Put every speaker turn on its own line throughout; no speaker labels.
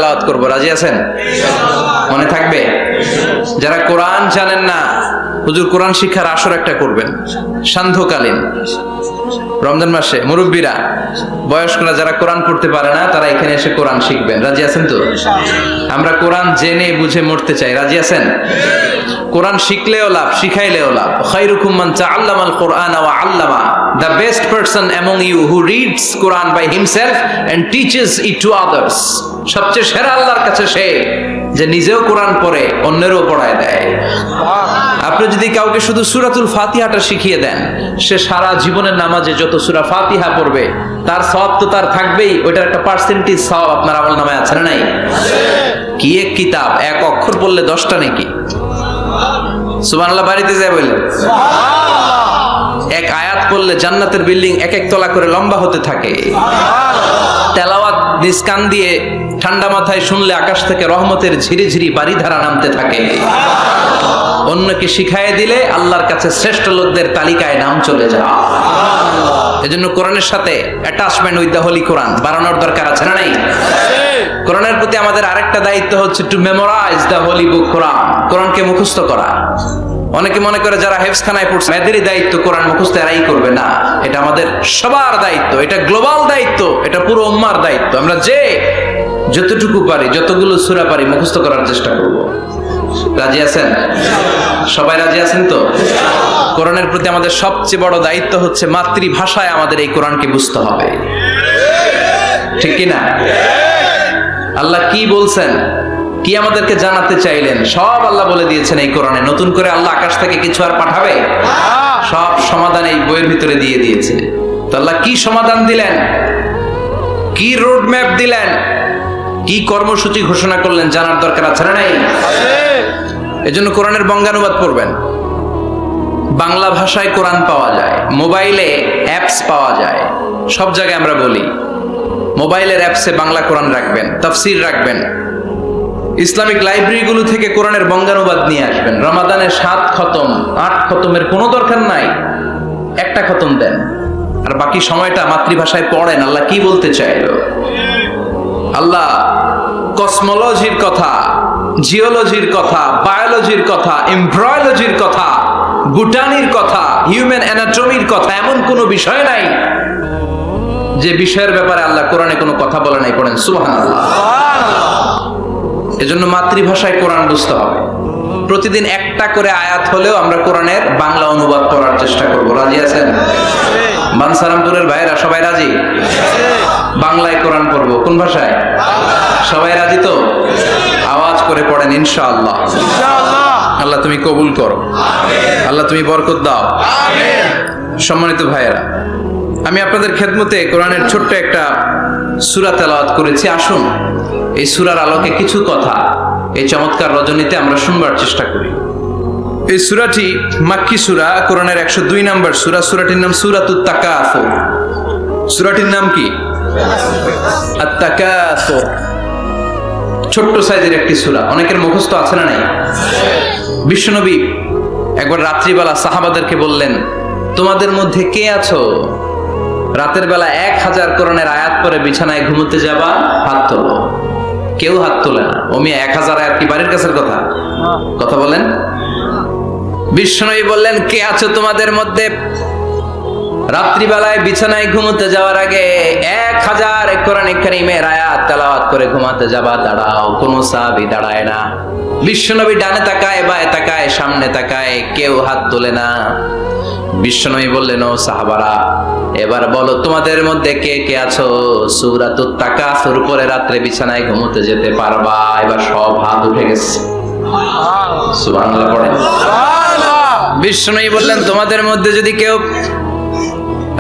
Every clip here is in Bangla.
তেলাওয়াত করব, রাজি আছেন? মনে থাকবে? যারা কোরআন জানেন না, হুজুর কোরআন শিক্ষার আসর একটা করবেন সান্ধ্যকালীন রমজান মাসে। মুরব্বীরা, বয়স্করা যারা কোরআন পড়তে পারে না তারা এখানে এসে কোরআন শিখবেন, রাজি আছেন তো? আমরা কোরআন জেনে বুঝে মরতে চাই, রাজি আছেন? কোরআন শিখলেও লাভ, শিখাইলেও লাভ। খায়রুকুম মান তাআল্লামাল কুরআনা ওয়া আল্লামা। The best person among you who reads Quran by himself and teaches it to others. সবচেয়ে সেরা আল্লাহর কাছে সে যে নিজেও কোরআন পড়ে অন্যেরও পড়ায় দেয়। আপনি যদি কাউকে শুধু সূরাতুল ফাতিহাটা শিখিয়ে দেন, সে সারা জীবনের নামাজে যত সূরা ফাতিহা পড়বে তার সওয়াব তো তার থাকবেই, ওইটার একটা পার্সেন্টেজ সওয়াব আপনার আমলনামায় আছে না নাই? কি এক কিতাব, এক অক্ষর পড়লে 10টা নাকি? সুবহানাল্লাহ বাড়িতে যায় বললেন। এক আয়াত পড়লে জান্নাতের বিল্ডিং এক এক তলা করে লম্বা হতে থাকে। তেলাওয়াত নিজ কান দিয়ে ঠান্ডা মাথায় শুনলে আকাশ থেকে রহমতের ঝিরি ঝিরি বারিধারা নামতে থাকে। অন্যকে শিখাইয়ে দিলে আল্লাহর কাছে শ্রেষ্ঠ লোকদের তালিকায় নাম চলে যায়। এজন্য কোরআনের সাথে অ্যাটাচমেন্ট উইথ দ্য হোলি কোরআন বাড়ানোর দরকার আছে না নাই? কোরআনের প্রতি আমাদের আরেকটা দায়িত্ব হচ্ছে টু মেমোরাইজ দ্য হোলি বুক কোরআন, কোরআনকে মুখস্থ করা। অনেকে মনে করে যারা হেফজখানায় পড়ছে এদেরই দায়িত্ব কোরআন মুখস্থ, এরাই করবে না। এটা আমাদের সবার দায়িত্ব, এটা গ্লোবাল দায়িত্ব, এটা পুরো উম্মার দায়িত্ব। আমরা যে যতটুকু পারি, যতগুলো সূরা পারি মুখস্থ করার চেষ্টা করব। রাজি আছেন? সবাই রাজি আছেন তো? কোরআনের প্রতি আমাদের সবচেয়ে বড় দায়িত্ব হচ্ছে মাতৃভাষায় আমাদের এই কোরআনকে বুঝতে হবে, ঠিক কি না? আল্লাহ কি বলছেন, কি আমাদেরকে জানাতে চাইলেন, সব আল্লাহ বলে দিয়েছেন এই কোরআনে। নতুন করে আল্লাহ আকাশ থেকে কিছু আর পাঠাবে? সব সমাধান এই বইয়ের ভিতরে দিয়ে দিয়েছে। তো আল্লাহ কি সমাধান দিলেন, কি রোড ম্যাপ দিলেন, কি কর্মসূচি ঘোষণা করলেন জানার দরকার আছে না নাই? এজন্য কোরআনের বঙ্গানুবাদ পড়বেন। বাংলা ভাষায় কোরআন পাওয়া যায়, মোবাইলে অ্যাপস পাওয়া যায়, সব জায়গায় আমরা বলি মোবাইলের অ্যাপসে বাংলা কোরআন রাখবেন, তাফসীর রাখবেন। ইসলামিক লাইব্রেরিগুলো থেকে কোরআনের বঙ্গানুবাদ নিয়ে আসবেন। রমাদানের 7 খতম 8 খতমের কোনো দরকার নাই, একটা খতম দেন আর বাকি সময়টা মাতৃভাষায় পড়েন। আল্লাহ কি বলতে চাইলো? আল্লাহ কসমোলজির কথা, জিওলজির কথা, বায়োলজির কথা, এমব্রয়োলজির কথা, বুটানির কথা, হিউম্যান অ্যানাটমির কথা, এমন কোনো বিষয় নাই যে বিষয়ের ব্যাপারে আল্লাহ কোরআনে কোনো কথা বলে নাই। পড়েন সুবহানাল্লাহ। এজন্য মাতৃভাষায় কোরআন বুঝতে হবে। প্রতিদিন একটা করে আয়াত হলেও আমরা কোরআনের বাংলা অনুবাদ করার চেষ্টা করব, রাজি আছেন? বানসারামপুরের ভাইরা সবাই রাজি? বাংলায় কোরআন পড়বো, কোন ভাষায়? সবাই রাজি তো? আওয়াজ করে পড়েন ইনশাআল্লাহ। আল্লাহ তুমি কবুল করো, আল্লাহ তুমি বরকত দাও। সম্মানিত ভাইয়েরা, আমি আপনাদের খেদমতে কোরআনের ছোট্ট একটা সূরা তেলাওয়াত করেছি। আসুন এই সূরার আলোকে কিছু কথা এই চমৎকার রজনীতে আমরা শুনবার চেষ্টা করি। এই সূরাটি মাক্কি সূরা, কোরআনের 102 নম্বর সূরা। সূরাটির নাম সূরাতুত তাকাসুর। সূরাটির নাম কি? আত-তাকাসুর। ছোট্ট সাইজের একটি সূরা, অনেকের মুখস্থ আছে না নাই? বিশ্বনবী একবার রাত্রিবেলা সাহাবাদেরকে বললেন, তোমাদের মধ্যে কে আছো রাতের বেলা 1000 কোরআনের আয়াত পরে বিছানায় ঘুমোতে যাবা? হাত তোলো। কেউ হাত তোলে না। ওমি 1000 আয়াত কি বাড়ির কাছের কথা? কথা বলেন। বিশ্বনবী বললেন, কে আছো তোমাদের মধ্যে রাত্রিবেলায় বিছানায় ঘুমোতে যাওয়ার আগে 1000 কোরআনে কারীমের আয়াত তেলাওয়াত করে ঘুমাতে যাবা? দাঁড়াও। কোন সাহাবী দাঁড়ায় না। বিশ্বনবী ডানে তাকায়, বায়ে তাকায়, সামনে তাকায়, কেউ হাত তোলে না। বিশ্বনবী বললেন, ও সাহাবারা, এবার বলো তোমাদের মধ্যে কে কে আছো সূরাতুত তাকাসুর পরে রাত্রে বিছানায় ঘুমোতে যেতে পারবা? এবার সব হাত উঠে গেছে। সুবহানাল্লাহ পড়েন। বিশ্বনবী বললেন, তোমাদের মধ্যে যদি কেউ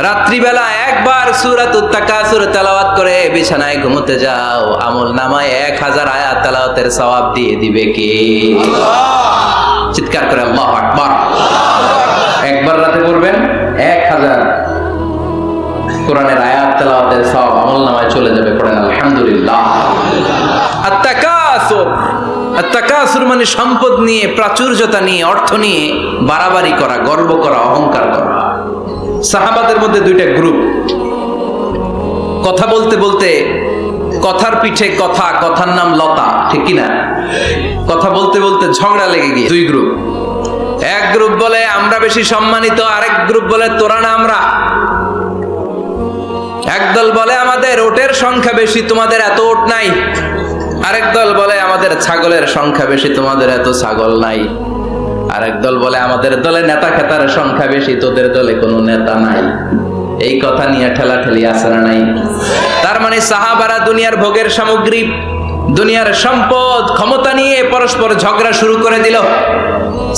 রাত্রিবেলা একবার সূরাতুত তাকাসুর তেলাওয়াত করে বিছানায় ঘুমোতে যাও, আমলনামায় 1000 আয়াত তেলাওয়াতের সওয়াব দিয়ে দিবে কে? চিৎকার করে আল্লাহু আকবার। একবার রাতে পড়বেন 1000 কোরআনের আয়াত তেলাওয়াতের সওয়াব আমলনামায় চলে যাবে। পড়েন আলহামদুলিল্লাহ। আত-তাকাসুর, আত-তাকাসুর মানে সম্পদ নিয়ে, প্রাচুর্যতা নিয়ে, অর্থ নিয়ে বাড়াবাড়ি করা, গর্ব করা, অহংকার করা। সাহাবাদের মধ্যে দুইটা গ্রুপ কথা বলতে বলতে কথার পিঠে কথা, কথার নাম লতা, ঠিক কিনা? কথা বলতে বলতে ঝগড়া লেগে গিয়ে দুই গ্রুপ। এক গ্রুপ বলে আমরা বেশি সম্মানিত, আরেক গ্রুপ বলে তোরা না আমরা। একদল বলে আমাদের ওটের সংখ্যা বেশি, তোমাদের এত ওট নাই। আরেক দল বলে আমাদের ছাগলের সংখ্যা বেশি, তোমাদের এত ছাগল নাই। আরেক দল বলে আমাদের দলে নেতা খেতার সংখ্যা বেশি, তোদের দলে কোনো নেতা নাই। এই কথা নিয়ে ঠেলাঠেলি আছে না নাই? তার মানে সাহাবারা দুনিয়ার ভোগের সামগ্রী, দুনিয়ার সম্পদ, ক্ষমতা নিয়ে পরস্পর ঝগড়া শুরু করে দিল।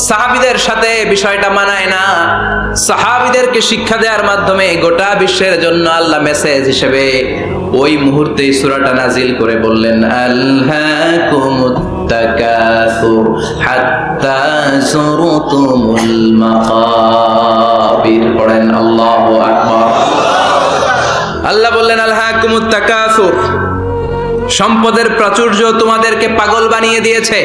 সাহাবীদের সাথে বিষয়টা মানায় না। সাহাবীদেরকে শিক্ষা দেওয়ার মাধ্যমে গোটা বিশ্বের জন্য আল্লাহ মেসেজ হিসেবে ওই মুহূর্তে সূরাটা নাজিল করে বললেন, আলহাকুমুত তাকাসুর হাত্তা যুরতুমুল মাকাবির। পড়েন আল্লাহু আকবার। আল্লাহ বললেন আলহাকুমুত তাকাসুর, সম্পদের প্রাচুর্য তোমাদেরকে পাগল বানিয়ে দিয়েছে।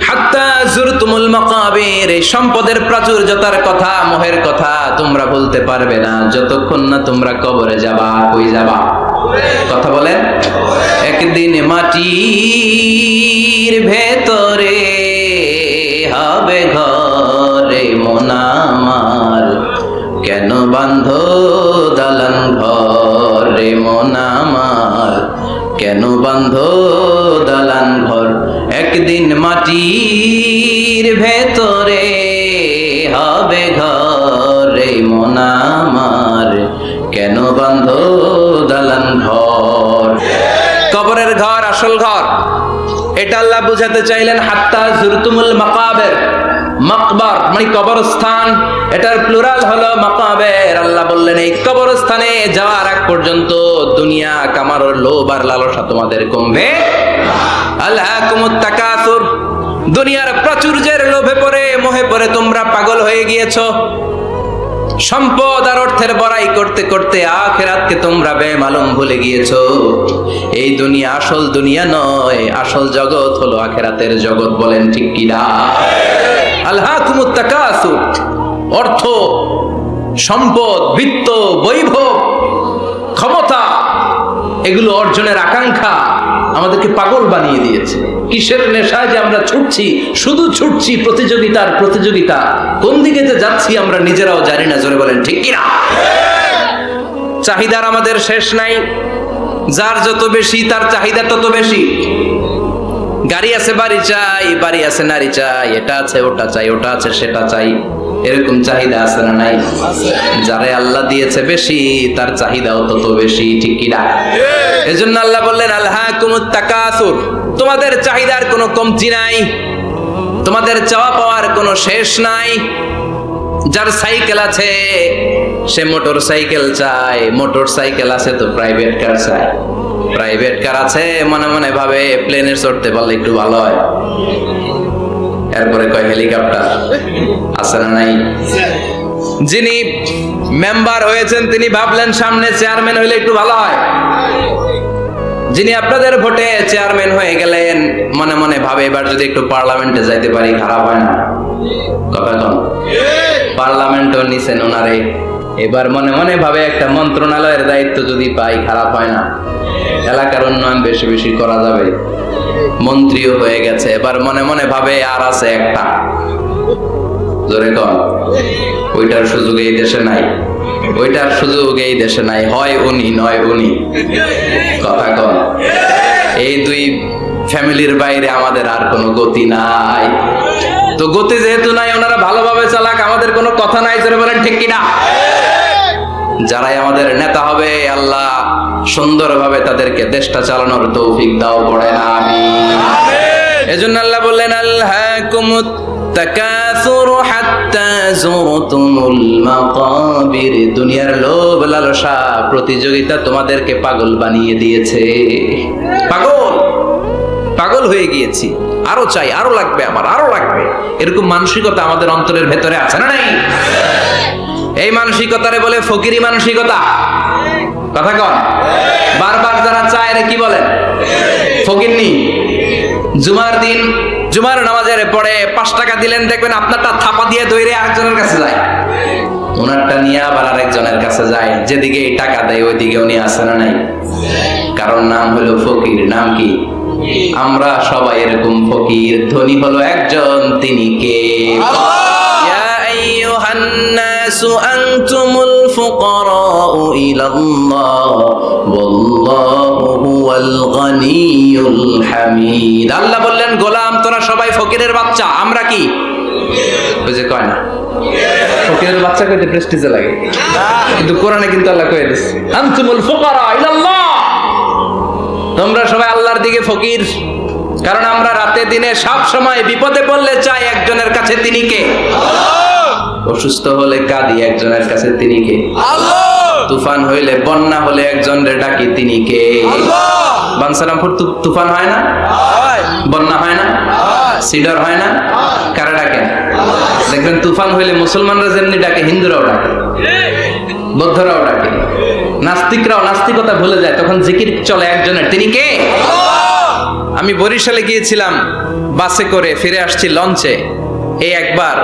হাত্তা যুরতুমুল মাকাবির, এই সম্পদের প্রাচুর্যতার কথা, মোহের কথা তোমরা বলতে পারবে না যতক্ষণ না তোমরা কবরে যাবা। কই যাবা? কথা বলেন। একদিন মাটির ভেতরে হবে ঘরে মন আমার, কেন বাঁধো দালান ঘরে মন আমার, কেন বাঁধো দালান ঘর। একদিন মাটির ভেতরে হবে ঘরে মন আমার, কেন বাঁধো দালান ঘর। কবরের ঘর আসল ঘর, এটা আল্লাহ বুঝাতে চাইলেন। হাত্তা যুরতুমুল মাকাবির, মাকবার মানে কবরস্থান, এটার প্লুরাল হলো মাকাবের। আল্লাহ বললেন এই কবরস্থানে যাওয়ার আগ পর্যন্ত দুনিয়া কামানোর লোভ আর লালসা তোমাদের কমবে। আলহাকুমুত তাকাসুর, দুনিয়ার প্রাচুর্যের লোভে পড়ে, মোহে পড়ে তোমরা পাগল হয়ে গিয়েছো। সম্পদ আর অর্থের বড়াই করতে করতে আখিরাতকে তোমরা বেমালুম ভুলে গিয়েছো। এই দুনিয়া আসল দুনিয়া নয়, আসল জগৎ হলো আখিরাতের জগৎ। বলেন ঠিক কি না? আলহাকুমুত তাকাসুর, অর্থ, সম্পদ, বিত্ত, বৈভব, ক্ষমতা, এগুলো অর্জনের আকাঙ্ক্ষা আমাদেরকে পাগল বানিয়ে দিয়েছে। কিসের নেশায় যে আমরা ছুটছি, শুধু ছুটছি প্রতিযোগিতার প্রতিযোগিতা, কোন দিকে যে যাচ্ছি আমরা নিজেরাও জানি না। জোরে বলেন ঠিক কি না? চাহিদার আমাদের শেষ নাই, যার যত বেশি তার চাহিদা তত বেশি। গাড়ি আছে বাড়ি চাই, বাড়ি আছে নারী চাই, এটা আছে ওটা চাই, ওটা আছে সেটা চাই, এরকম চাহিদা আছে না নাই? যারে আল্লাহ দিয়েছে বেশি তার চাহিদাও তত বেশি, ঠিক কি না? এজন্য আল্লাহ বললেন আলহাকুমুত তাকাসুর, তোমাদের চাহিদার কোনো কমতি নাই, তোমাদের চাওয়া পাওয়ার কোনো শেষ নাই। যার সাইকেল আছে সে মোটর সাইকেল চায়, মোটর সাইকেল আছে তো প্রাইভেট কার চায়, প্রাইভেট কার আছে মনে মনে ভাবে প্লেনে চড়তে পারলে একটু ভালো হয়। এরপরে কয় হেলিকপ্টার আছে না নাই? যিনি মেম্বার হয়েছেন তিনি ভাবলেন সামনে চেয়ারম্যান হইলে একটু ভালো হয়। যিনি আপনাদের ভোটে চেয়ারম্যান হয়ে গেলেন মনে মনে ভাবে এবার যদি একটু পার্লামেন্টে যাইতে পারি খারাপ হয় না। কথা কন, পার্লামেন্টও নিছেন ওনারে, এবার মনে মনে ভাবে একটা মন্ত্রণালয়ের দায়িত্ব যদি পাই খারাপ হয় না, এলাকার উন্নয়ন বেশি বেশি করা যাবে। মন্ত্রীও হয়ে গেছে, এবার মনে মনে ভাবে আর আছে একটা। জোরে কন, ওইটার সুযোগ এই দেশে নাই, ওইটার সুযোগ এই দেশে নাই, হয় উনি নয় উনি। কথা কন, এই দুই ফ্যামিলির বাইরে আমাদের আর কোনো গতি নাই। তো গতি যেহেতু নাই, ওনারা ভালোভাবে চালাক, আমাদের কোনো কথা নাই। জোরে বলেন ঠিক কিনা? যারাই আমাদের নেতা হবে আল্লাহ সুন্দরভাবে তাদেরকে দেশটা চালানোর তৌফিক দাও, পড়েন আমিন। এজন্য আল্লাহ বললেন আলহাকুমুত তাকাসুর হাত্তা যুরতুমুল মাকাবির, দুনিয়ার লোভ লালসা প্রতিযোগিতা তোমাদেরকে পাগল বানিয়ে দিয়েছে। পাগল পাগল হয়ে গিয়েছি, আরো চাই, আরো লাগবে আমার, আরো লাগবে, এরকম মানসিকতা আমাদের অন্তরের ভেতরে আছে না নাই? এই মানসিকতারে বলে ফকিরি মানসিকতা। কথা কন, বারবার যারা চায় রে কি বলেন? ফকিরনি। জুমার দিন জুমার নামাজের পরে 5 টাকা দিলেন, দেখবেন আপনারটা থাপা দিয়ে দৌড়ে আরেকজনের কাছে যায়। ওনারটা নিয়ে আবার আরেকজনের কাছে যায়, যেদিকে টাকা দেয় ওইদিকে উনি আসে না নাই? কারণ নাম হলো ফকির। নাম কি? আমরা সবাই এরকম ফকির। ধনী হলো একজন, তিনি কে? ইয়া আইয়ুহান নাসু আনতুমুল ফুকারাউ ইলাল্লাহ ওয়াল্লাহু হুয়াল গনিয়ুল হামিদ। আল্লাহ বললেন, গোলাম তোরা সবাই ফকিরের বাচ্চা। আমরা কি? ওই যে কয় না, ফকিরের বাচ্চা কইতে প্রেস্টিজে লাগে, কিন্তু কোরআনে কিন্তু আল্লাহ কয়ে দিচ্ছে আনতুমুল ফুকারা ইলাল্লাহ, তোমরা সবাই আল্লাহর দিকে ফকির। কারণ আমরা রাতে দিনে সব সময় বিপদে পড়লে চাই একজনের কাছে, তিনি কে? অসুস্থ হলে কাঁদি একজনের কাছে, তিনি কে? তুফান হইলে, বন্যা হলে একজনের ডাকি, তিনি কে? বানসারামপুর তুফান হয় না? বন্যা হয় না? সিডর হয় না? কারা ডাকে? দেখবেন তুফান হইলে মুসলমানরা যেমনি ডাকে, হিন্দুরাও ডাকে, বৌদ্ধরাও ডাকে, নাস্তিকরাও নাস্তিকতা ভুলে যায়, তখন জিকির চলে একজনের, তিনি কে? আমি বরিশালে গিয়েছিলাম বাসে করে, ফিরে আসছি লঞ্চে। এই একবার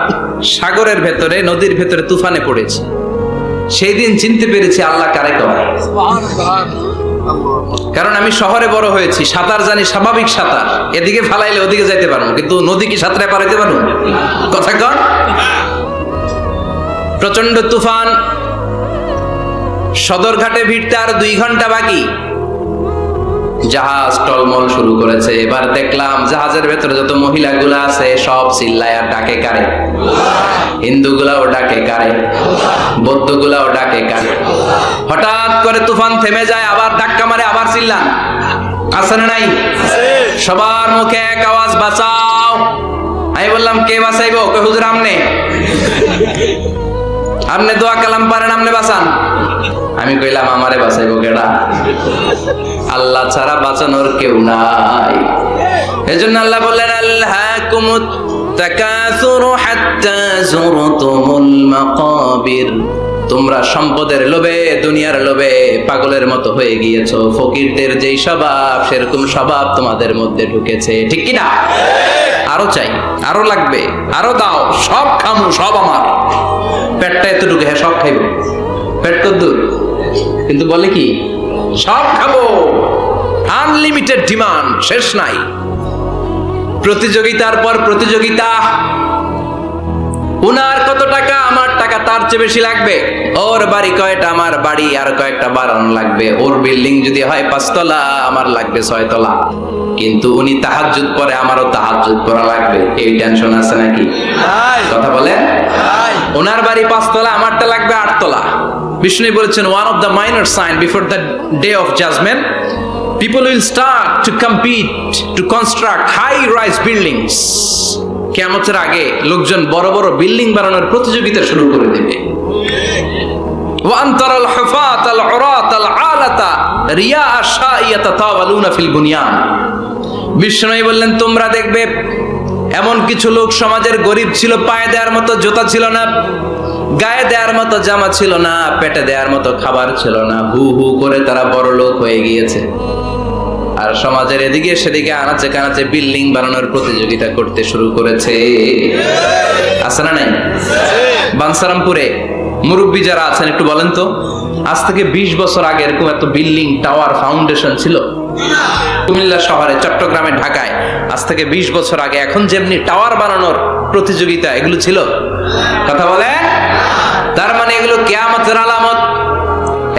সাগরের ভেতরে, নদীর ভেতরে তুফানে পড়েছি। সেই দিন চিনতে পেরেছি আল্লাহ কারে কয়। কারণ আমি শহরে বড় হয়েছি, সাঁতার জানি, স্বাভাবিক সাঁতার, এদিকে ফালাইলে ওদিকে যাইতে পারবো, কিন্তু নদী কি সাঁতরে পারাইতে পারবো? কথা কর। প্রচন্ড তুফান, সদরঘাটে ভিড়তে আর 2 ঘন্টা বাকি। জাহাজ টলমল শুরু করেছে। এবার দেখলাম জাহাজের ভেতরে যত মহিলাগুলো আছে সব চিল্লায় আর ডাকে কারে? হিন্দুগুলাও ডাকে কারে? বৌদ্ধগুলাও ডাকে কারে? হঠাৎ করে তুফান থেমে যায়, আবার ধাক্কা মারে, আবার চিল্লান। আছে না নাই? সবার মুখে এক আওয়াজ, বাঁচাও। আমি বললাম, কে বাঁচাইবো? কই হুজুর আমনে। আমনে দোয়া কালাম পারেন, আমনে বাঁচান। আমি কইলাম, আমারে বাঁচাইবো কেডা? আল্লাহ ছাড়া বাঁচানোর কেউ নাই। এজন্য আল্লাহ বললেন, আল্লাহকুমুত তাকাসুরু হাত্তা যুরতুমুল মাকাবির। তোমরা সম্পদের লোভে, দুনিয়ার লোভে পাগলের মতো হয়ে গিয়েছো। ফকিরদের যেই স্বভাব, সেরকম স্বভাব তোমাদের মধ্যে ঢুকেছে, ঠিক কি না? আরো চাই, আরো লাগবে, আরো দাও, সব খামু, সব আমার। পেটটা এতটুকু, হ্যাঁ সব খাইব। পেট কদ্দুর, কিন্তু বলে কি সব খাবো। আনলিমিটেড ডিমান্ড, শেষ নাই। প্রতিযোগিতার পর প্রতিযোগিতা। উনার কত টাকা, আমার টাকা তার চেয়ে বেশি লাগবে। ওর বাড়ি কয়টা, আমার বাড়ি আর কয়েকটা বাড়ানো লাগবে। ওর বিল্ডিং যদি হয় 5 তলা, আমার লাগবে 6 তলা। কিন্তু উনি তাহাজ্জুদ পড়ে, আমারও তাহাজ্জুদ পড়া লাগবে। এই টেনশন আছে নাকি? কথা বলে। ওনার বাড়ি 5 তলা, আমারটা লাগবে 8 তলা। বিষ্ণু বলেছেন, one of the minor sign before the day of judgment, people will start to compete to construct high rise buildings. কিয়ামতের আগে লোকজন বড় বড় বিল্ডিং বানানোর প্রতিযোগিতা শুরু করে দেবে। ওয়া আনতারাল হুফাতাল উরাতাল আলাতা রিয়া আশাইয়াতাতাওয়ালুনা ফিল বুনিয়ান। বিষ্ণু বললেন, তোমরা দেখবে এমন কিছু লোক সমাজের গরিব ছিল, পায়ে দেওয়ার মতো জুতা ছিল না, গায়ে দেওয়ার মতো জামা ছিল না, পেটে দেওয়ার মতো খাবার ছিল না, হু হু করে তারা বড় লোক হয়ে গিয়েছে। আর সমাজের এদিকে সেদিকে আনাচে কানাচে বিল্ডিং বানানোর প্রতিযোগিতা করতে শুরু করেছে। আছে না নাই? বানসারামপুরে মুরব্বী যারা আছেন একটু বলেন তো, আজ থেকে 20 বছর আগে এরকম এত বিল্ডিং, টাওয়ার, ফাউন্ডেশন ছিল? কুমিল্লা শহরে, চট্টগ্রামে, ঢাকায় আজ থেকে 20 বছর আগে এখন যেমনি টাওয়ার বানানোর প্রতিযোগিতা, এগুলো ছিল? কথা বলে। তার মানে এগুলো কিয়ামতের আলামত।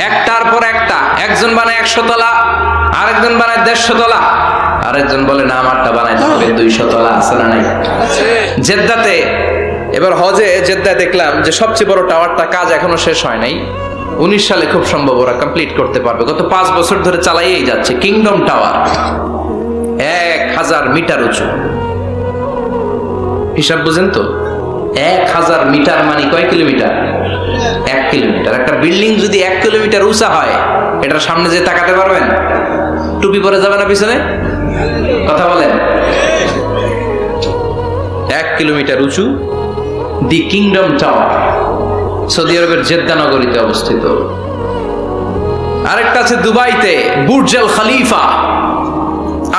একটার পর একটা, একজন বানায় 100 তলা, আরেকজন বানায় 150 তলা, আরেকজন বলে না আমারটা বানাইতে হবে 200 তলা। আছে না নাই? জেদ্দাতে, এবার হজে জেদ্দায় দেখলাম যে সবচেয়ে বড় টাওয়ারটা কাজ এখনো শেষ হয় নাই। 19 সালে খুব সম্ভব ওরা কমপ্লিট করতে পারবে। গত 5 বছর ধরে চালাইয়েই যাচ্ছে। কিংডম টাওয়ার 1000 মিটার উঁচু। হিসাব বুঝেন তো? 1000 মিটার মানে কয় কিলোমিটার? 1 কিলোমিটার। একটা বিল্ডিং যদি 1 কিলোমিটার উঁচা হয়, এটার সামনে যে তাকাতে পারবেন? টুপি পরে যাবে না পিছনে? কথা বলেন। 1 কিলোমিটার উঁচু, দি কিংডম টাওয়ার, সৌদি আরবের জেদ্দা নগরীতে অবস্থিত। আরেকটা আছে দুবাইতে, বুর্জ আল খলিফা,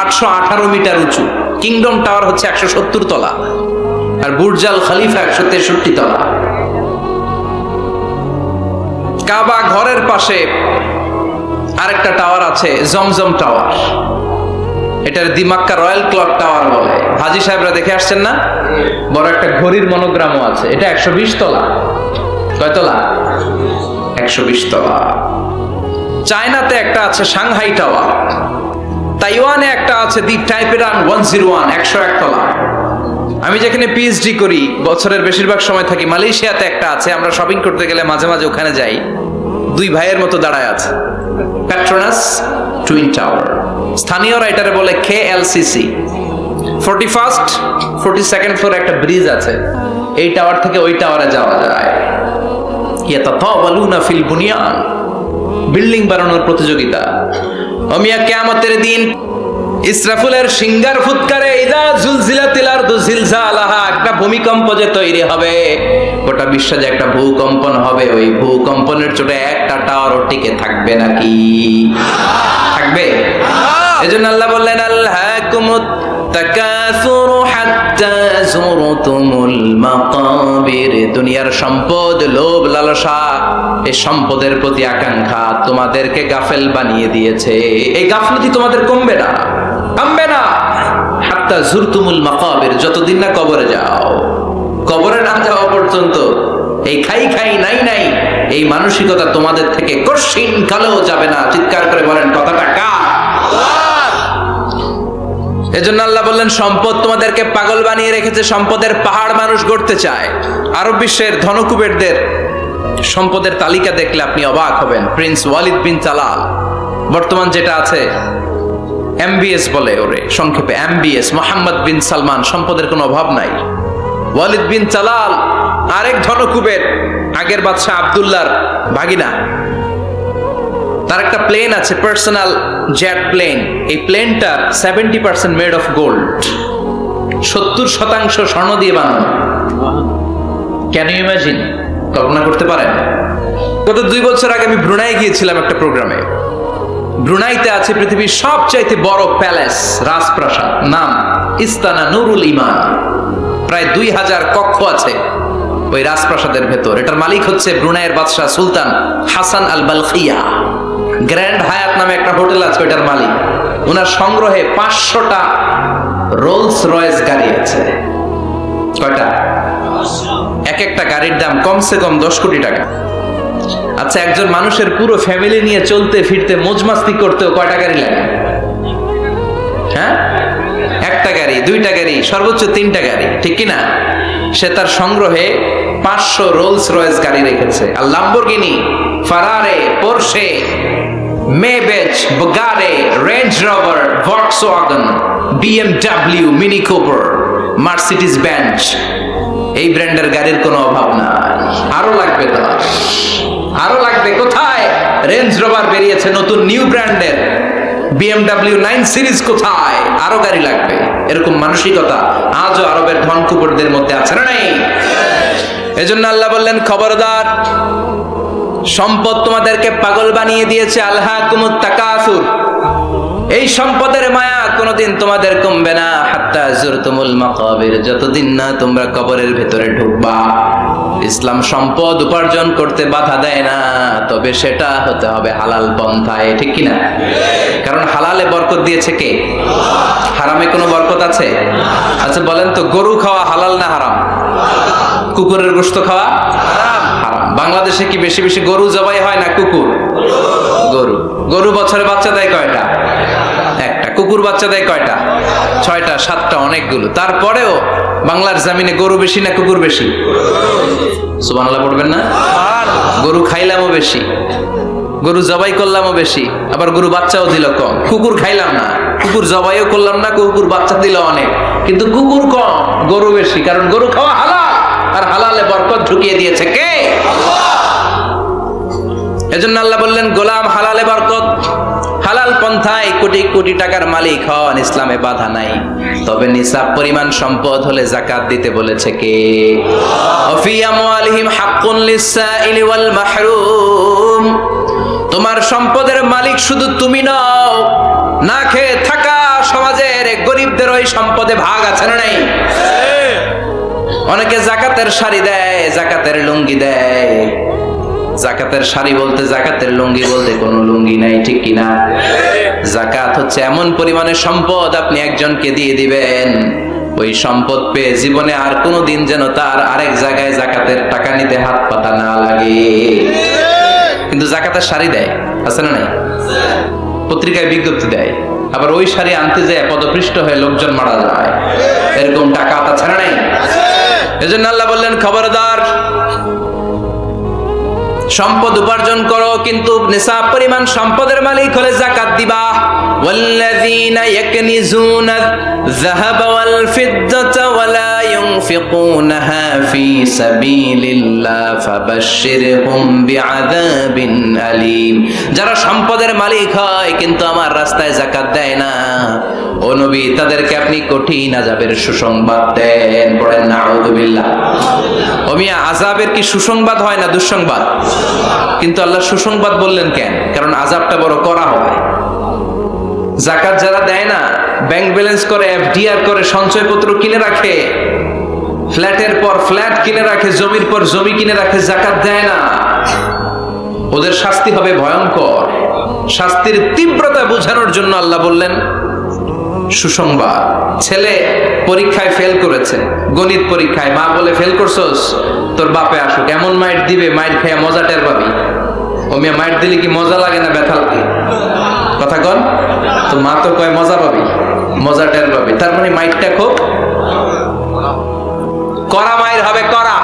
818 মিটার উঁচু। কিংডম টাওয়ার হচ্ছে 170 তলা, আর বুর্জ আল খলিফা 163 তলা। কাবা ঘরের পাশে আরেকটা টাওয়ার আছে, জমজম টাওয়ার। এটার দিমাক্কা রয়্যাল ক্লক টাওয়ার বলে। হাজী সাহেবরা দেখে আসছেন না? বড় একটা ঘড়ির মনোগ্রামও আছে। এটা 120 তলা। কয় তলা? 120 তলা। চায়নাতে একটা আছে সাংহাই টাওয়ার, তাইওয়ানে একটা আছে দি টাইপেরান 101, 101 তলা। আমি যেখানে পিএইচডি করি, বছরের বেশিরভাগ সময় থাকি, মালয়েশিয়াতে একটা আছে। আমরা শপিং করতে গেলে মাঝে মাঝে ওখানে যাই। দুই ভাইয়ের মতো দাঁড়ায় আছে, পেট্রোনাস টুইন টাওয়ার। স্থানীয়রা এটারে বলে KLCC। 41st 42nd ফ্লোরে একটা ব্রিজ আছে, এই টাওয়ার থেকে ওই টাওয়ারে যাওয়া যায়। ইয়াতাতাওয়ালুনা ফিল বুনিয়ান, বিল্ডিং বানানোর প্রতিযোগিতা। ওমিয়া কিয়ামতের দিন ইসরাফিলের সিঙ্গার ফুৎকারে ইদা জুলজিলাতিল আরদু জিলজালাহা, একটা ভূমিকম্প যে তৈরি হবে, গোটা বিশ্বে যে একটা ভূকম্পন হবে, ওই ভূকম্পনের চোটে একটা টাওয়ারও টিকে থাকবে নাকি? থাকবে। এজন্য আল্লাহ বললেন আল্লাহকুমুত তাকাসুরু হাত্তা যুরতুমুল মাকাবির। দুনিয়ার সম্পদ, লোভ, লালসা, এই সম্পদের প্রতি আকাঙ্ক্ষা তোমাদেরকে গাফেল বানিয়ে দিয়েছে। এই গাফলতি তোমাদের কমবে না, থামবে না। হাত্তা যুরতুমুল মাকাবির, যতদিন না কবরে যাও। কবরে না যাওয়া পর্যন্ত এই খাই খাই নাই নাই এই মানসিকতা তোমাদের থেকে কশিন কালেও যাবে না। চিৎকার করে বলেন কথাটা কার? এজন্য আল্লাহ বললেন সম্পদ তোমাদেরকে পাগল বানিয়ে রেখেছে। সম্পদের পাহাড় মানুষ গড়তে চায়। আরব বিশ্বের ধনকুবেরদের সম্পদের তালিকা দেখলে আপনি অবাক হবেন। প্রিন্স ওয়ালিদ বিন তালাল, বর্তমান যেটা আছে MBS বলে ওরে সংক্ষেপে, MBS। মোহাম্মদ বিন সালমান, সম্পদের কোনো অভাব নাই। ওয়ালিদ বিন তালাল আরেক ধনকুবের, আগের বাদশাহ আব্দুল্লাহর ভাগিনা। তার একটা প্লেন আছে, পার্সোনাল জেট প্লেন। এই প্লেনটা 70% মেড অফ গোল্ড, 70% স্বর্ণ দিয়ে বানানো। Can you imagine? কল্পনা করতে পারেন? গত 2 বছর আগে আমি ব্রুনাই গিয়েছিলাম একটা প্রোগ্রামে। ব্রুনাইতে আছে পৃথিবীর সবচাইতে বড় প্যালেস, রাজপ্রাসাদ, নাম ইস্তানা নুরুল ইমান। প্রায় 2000 কক্ষ আছে ওই রাজপ্রাসাদের ভেতর। এটার মালিক হচ্ছে ব্রুনাইয়ের বাদশাহ সুলতান হাসান আল বালখিয়া। গ্র্যান্ড হায়াত নামে একটা হোটেল আছে, ওইটার মালিক। ওনার সংগ্রহে 500টা রোলস রয়েস গাড়ি আছে। কয়টা? এক একটা গাড়ির দাম কমসে কম 10 কোটি টাকা। আচ্ছা, একজন মানুষের পুরো ফ্যামিলি নিয়ে চলতে ফিরতে মজমাস্তি করতেও কয়টা গাড়ি লাগে? হ্যাঁ, একটা গাড়ি, 2টা গাড়ি, সর্বোচ্চ 3টা গাড়ি, ঠিক কিনা? সে তার সংগ্রহে 500 রোলস রয়েস গাড়ি রেখেছে। আর Lamborghini, Ferrari, Porsche, Maybach, Bugatti, Range Rover, Volkswagen, BMW, Mini Cooper, Mercedes Benz, এই ব্র্যান্ডের গাড়ির কোনো অভাব নাই। আরো লাগবে তো, আরো লাগবে। কোথায়? রেঞ্জ রোভার বেরিয়েছে নতুন নিউ ব্র্যান্ডের, BMW 9 সিরিজ কোথায়? আরো গাড়ি লাগবে। এরকম মানসিকতা আজও আরবের ধনকুবেরদের মধ্যে আছে না নাই? এজন্য আল্লাহ বললেন খবরদার, সম্পদ তোমাদেরকে পাগল বানিয়ে দিয়েছে। আলহাকুমুত তাকাসুর, এই সম্পদের মায়া কোনোদিন তোমাদের কমবে না। হাত্তা যুরতুমুল মাকাবির, যতদিন না তোমরা কবরের ভেতরে ঢুকবা। ইসলাম সম্পদ উপার্জন করতে বাধা দেয় না, তবে সেটা হতে হবে হালাল পন্থায়, ঠিক কিনা? কারণ হালালে বরকত দিয়েছে কে? হারামে কোনো বরকত আছে? আচ্ছা বলেন তো, গরু খাওয়া হালাল না হারাম? কুকুরের গোশত খাওয়া হারাম। বাংলাদেশে কি বেশি বেশি গরু জবাই হয় না কুকুর? গরু। গরু বছরে বাচ্চা দেয় কয়টা? একটা। কুকুর বাচ্চা দেয় কয়টা? 6টা 7টা, অনেকগুলো। তারপরেও বাংলার জমিনে গরু বেশি না কুকুর বেশি? সুবহানাল্লাহ পড়বেন না? গরু খাইলামও বেশি, গরু জবাই করলামও বেশি, আবার গরু বাচ্চাও দিল কম। কুকুর খাইলাম না, কুকুর জবাইও করলাম না, কুকুর বাচ্চা দিল অনেক, কিন্তু কুকুর কম, গরু বেশি। কারণ গরু খাওয়া হালাল, আর হালালে বরকত ঢুকিয়ে দিয়েছে কে? আল্লাহ। এজন্য আল্লাহ বললেন গোলাম, হালালে বরকত, হালাল পন্থায় কোটি কোটি টাকার মালিক হন, ইসলামে বাধা নাই। তবে নিসাব পরিমাণ সম্পদ হলে যাকাত দিতে বলেছে কে? ওয়াফি আমওয়ালিহিম হাক্কুন লিসসাইলি ওয়াল মাহরুম। তোমার সম্পদের মালিক শুধু তুমি নও, না খেয়ে থাকা সমাজের গরিবদের ওই সম্পদে ভাগ আছে না নাই? অনেকে যাকাতের শাড়ি দেয়, যাকাতের লুঙ্গি দেয়, জাকাতের শাড়ি বলতে, জাকাতের লুঙ্গি বলতে কোনো লুঙ্গি নাই, ঠিক কিনা? জাকাত হচ্ছে এমন পরিমাণের সম্পদ আপনি একজনকে দিয়ে দিবেন, ওই সম্পদ পেয়ে জীবনে আর কোনোদিন যেন তার আরেক জায়গায় জাকাতের টাকা নিতে হাত পাতা না লাগে। কিন্তু জাকাতের শাড়ি দেয়, আছে না নাই? পত্রিকায় বিজ্ঞপ্তি দেয়, আবার ওই শাড়ি আনতে যায় পদপৃষ্ট হয়ে লোকজন মারা যায়, এরকম টাকা আছে না নাই? এজন্য আল্লাহ বললেন খবরদার, সম্পদ উপার্জন করো, কিন্তু নিসাব পরিমাণ সম্পদের মালিক হলে যাকাত দিবা। ওয়াল্লাযীনা ইয়াকনিজুনা আয-যাহাবা ওয়াল ফিদ্দাতা ওয়া লা ইউনফিকুনাহা ফী সাবিলিল্লাহ ফাবাশশিরহুম বিআযাবিন আলীম। যারা সম্পদের মালিক হয় কিন্তু আমার রাস্তায় যাকাত দেয় না, ও নবী তাদেরকে আপনি কঠিন আযাবের সুসংবাদ দেন। পড়েন নাউযুবিল্লাহ। ও মিয়া, আযাবের কি সুসংবাদ হয় না দুঃসংবাদ? কিন্তু আল্লাহ সুসংবাদ বললেন কেন? কারণ আযাবটা বড় করা হবে। যাকাত যারা দেয় না, ব্যাংক ব্যালেন্স করে, এফডিআর করে, সঞ্চয়পত্র কিনে রাখে, ফ্ল্যাটের পর ফ্ল্যাট কিনে রাখে, জমির পর জমি কিনে রাখে, যাকাত দেয় না, ওদের শাস্তি হবে ভয়ঙ্কর। শাস্তির তীব্রতা বোঝানোর জন্য আল্লাহ বললেন সুসংবাদ। ছেলে পরীক্ষায় ফেল করেছে, গণিত পরীক্ষায়, মা বলে ফেল করছস, তোর বাপে আসুক, এমন মাইট দিবে, মাইট খেয়ে মজা টের পাবি। ও মিয়া, মাইট দিলে কি মজা লাগে না ব্যথা লাগে? কথা কন তো। মা তো কয় মজা পাবি, মজা টের পাবি, তার মানে মাইটটা খুব কড়া মাইর হবে, কড়া।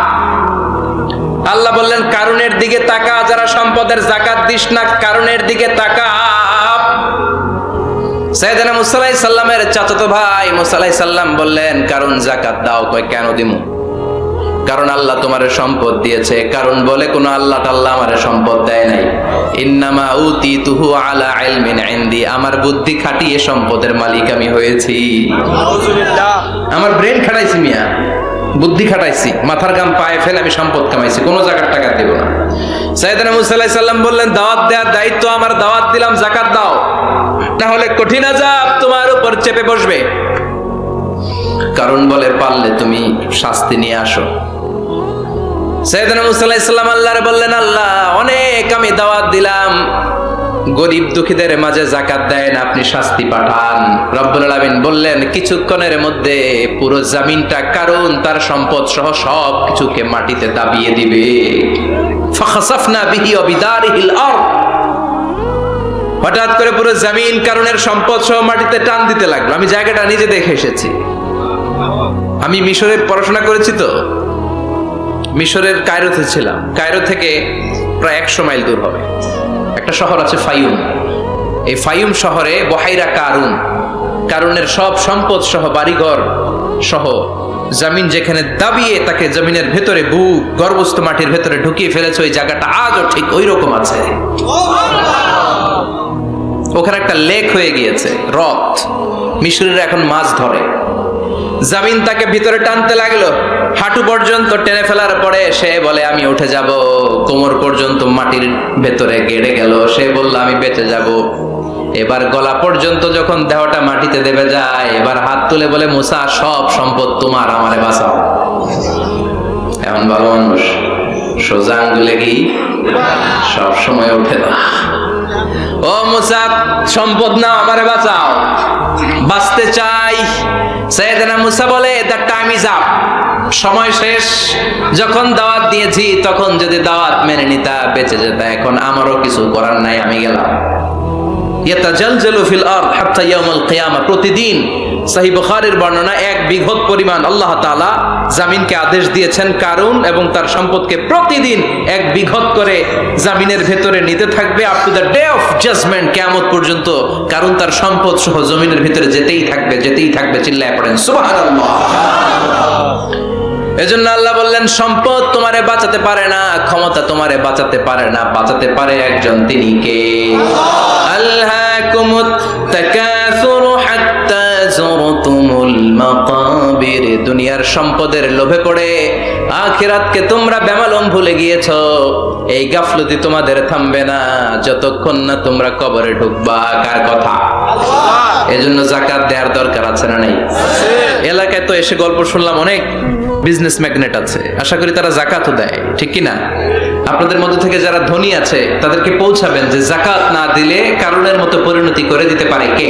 আল্লাহ বললেন কারুনের দিকে তাকা, যারা সম্পদের যাকাত দিস না, কারুনের দিকে তাকা। সাইয়েদনা মুসা আলাইহিস সালামের চাচাতো ভাই মুসা আলাইহিস সালাম বললেন কারুন যাকাত দাও। কয় কেন দিমু? কারণ আল্লাহ তোমারে সম্পদ দিয়েছে। কারণ বলে কোন আল্লাহ টাল্লাহ আমারে সম্পদ দেয় নাই, ইন্নামা উতিতুহু আলা ইলমিন ইনদি, আমার বুদ্ধি খাটিয়ে সম্পদের মালিক আমি হয়েছি। আউযুবিল্লাহ। আমার ব্রেন খাটাইছি মিয়া, বুদ্ধি খাটাইছি, মাথার গাম পায়ে ফেলে আমি সম্পদ কামাইছি, কোন জায়গার টাকা দেব না। সাইয়েদনা মুসা আলাইহিস সালাম বললেন দাওয়াত দেওয়ার দায়িত্ব আমার, দাওয়াত দিলাম, যাকাত দাও, না হলে কঠিন আযাব তোমার উপর চেপে বসবে। কারণ বলে পারলে তুমি শাস্তি নিয়ে আসো। সাইয়েদনা মুসা আলাইহিস সালাম আল্লাহরে বললেন আল্লাহ, অনেক আমি দাওয়াত দিলাম, গরিব দুঃখীদের মাঝে যাকাত দেন, আপনি শাস্তি পাঠান। রব্বুল আলামিন বললেন কিছুক্ষণের মধ্যে পুরো জমিনটা কারণ তার সম্পদ সহ সব কিছুকে মাটিতে দাবিয়ে দিবে। ফাখাসাফনা বিহি ওয়া বিদারিহিল আরদ, হঠাৎ করে পুরো জমিন কারণের সম্পদ সহ মাটিতে টান দিতে লাগলো। আমি জায়গাটা নিজে দেখে এসেছি, আমি মিশরে পড়াশোনা করেছি তো, মিশরের কায়রোতে ছিলাম। কায়রো থেকে প্রায় 100 মাইল দূর হবে একটা শহর আছে ফাইউম। এই ফাইউম শহরে বহাইরা কারুন, কারুনের সব সম্পদ সহ বাড়িঘর সহ জমিন যেখানে দাবিয়ে তাকে জমিনের ভেতরে বুক গর্ভস্থ মাটির ভেতরে ঢুকিয়ে ফেলেছে, ওই জায়গাটা আজও ঠিক ওই রকম আছে। ওখানে একটা লেক হয়ে গিয়েছে, হ্রদ, মিশরীরা এখন মাছ ধরে। জমিন তাকে ভিতরে টানতে লাগলো, হাঁটু পর্যন্ত টেনে ফেলার পরে সে বলে আমি উঠে যাব, কোমর পর্যন্ত মাটির ভেতরে গেড়ে গেল, সে বলল আমি বেঁচে যাব। এবার গলা পর্যন্ত যখন দেহটা মাটিতে দেবে যায়, এবার হাত তুলে বলে মুসা সব সম্পদ তোমার, আমারে বাঁচাও। এমন ভালো মানুষ সোজা আঙ্গুলে কি সব সময় উঠে না। ও মুসা সম্পদ নাও, আমারে বাঁচাও, বাঁচতে চাই। সাইয়েদনা মুসা বলে দ্য টাইম ইজ আপ, সময় শেষ। যখন দাওয়াত দিয়েছি তখন যদি দাওয়াত মেনে নিতা বেঁচে যেতা, এখন আমারও কিছু করার নাই, আমি গেলাম। ইয়াতাজালজালু ফিল আরদ হাত্তা ইয়াউমুল কিয়ামা, প্রতিদিন সহিহ বুখারীর বর্ণনা 1 বিঘত পরিমাণ আল্লাহ তাআলা জমিনকে আদেশ দিয়েছেন কারুন এবং তার সম্পদকে প্রতিদিন 1 বিঘত করে জমিনের ভেতরে নিতে থাকবে, up to the day of judgment, কিয়ামত পর্যন্ত কারুন তার সম্পদ সহ জমিনের ভিতরে যেতেই থাকবে, যেতেই থাকবে। চিল্লায় পড়েন সুবহানাল্লাহ। এজন্য আল্লাহ বললেন সম্পদ তোমারে বাঁচাতে পারে না, ক্ষমতা তোমারে বাঁচাতে পারে না, বাঁচাতে পারে একজন, তিনি কে? আলহাকুমুত তাকাসুরু হাত্তা যুরতুমুল মাকাবির, দুনিয়ার সম্পদের লোভে পড়ে আখিরাতকে তোমরা বেমালুম ভুলে গিয়েছো। এই গাফলতি তোমাদের থামবে না যতক্ষণ না তোমরা কবরে ঢুকবা। কার কথা? আল্লাহ। এজন্য যাকাত দেওয়ার দরকার আছে না নাই? এলাকায় তো এসে গল্প শুনলাম অনেক বিজনেস ম্যাগনেট আছে, আশা করি তারা যাকাতও দেয়, ঠিক কি না? আপনাদের মধ্যে থেকে যারা ধনী আছে তাদেরকে পৌঁছাবেন যে যাকাত না দিলে কারণের মতো পরিণতি করে দিতে পারে কে?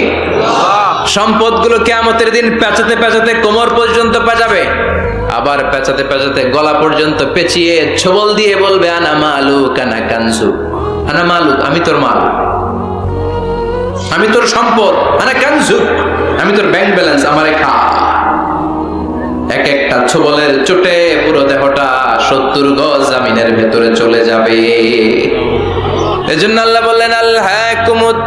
সম্পদগুলো কিয়ামতের দিন পেঁচাতে পেঁচাতে কোমর পর্যন্ত পেঁচাবে, আবার পেঁচাতে পেঁচাতে গলা পর্যন্ত পেঁচিয়ে ছোবল দিয়ে বলবে আনা মালুক আনা কানজু, আনা মালুক আমি তোর মাল, আমি তোর সম্পদ, আনা কানজু আমি তোর ব্যাংক ব্যালেন্স, আমারে খা। এক একটা ছোবলের চোটে পুরো দেহটা 70 গজ জামিনের ভেতরে চলে যাবে। এজন্য আল্লাহ বললেন আলহাকুমুত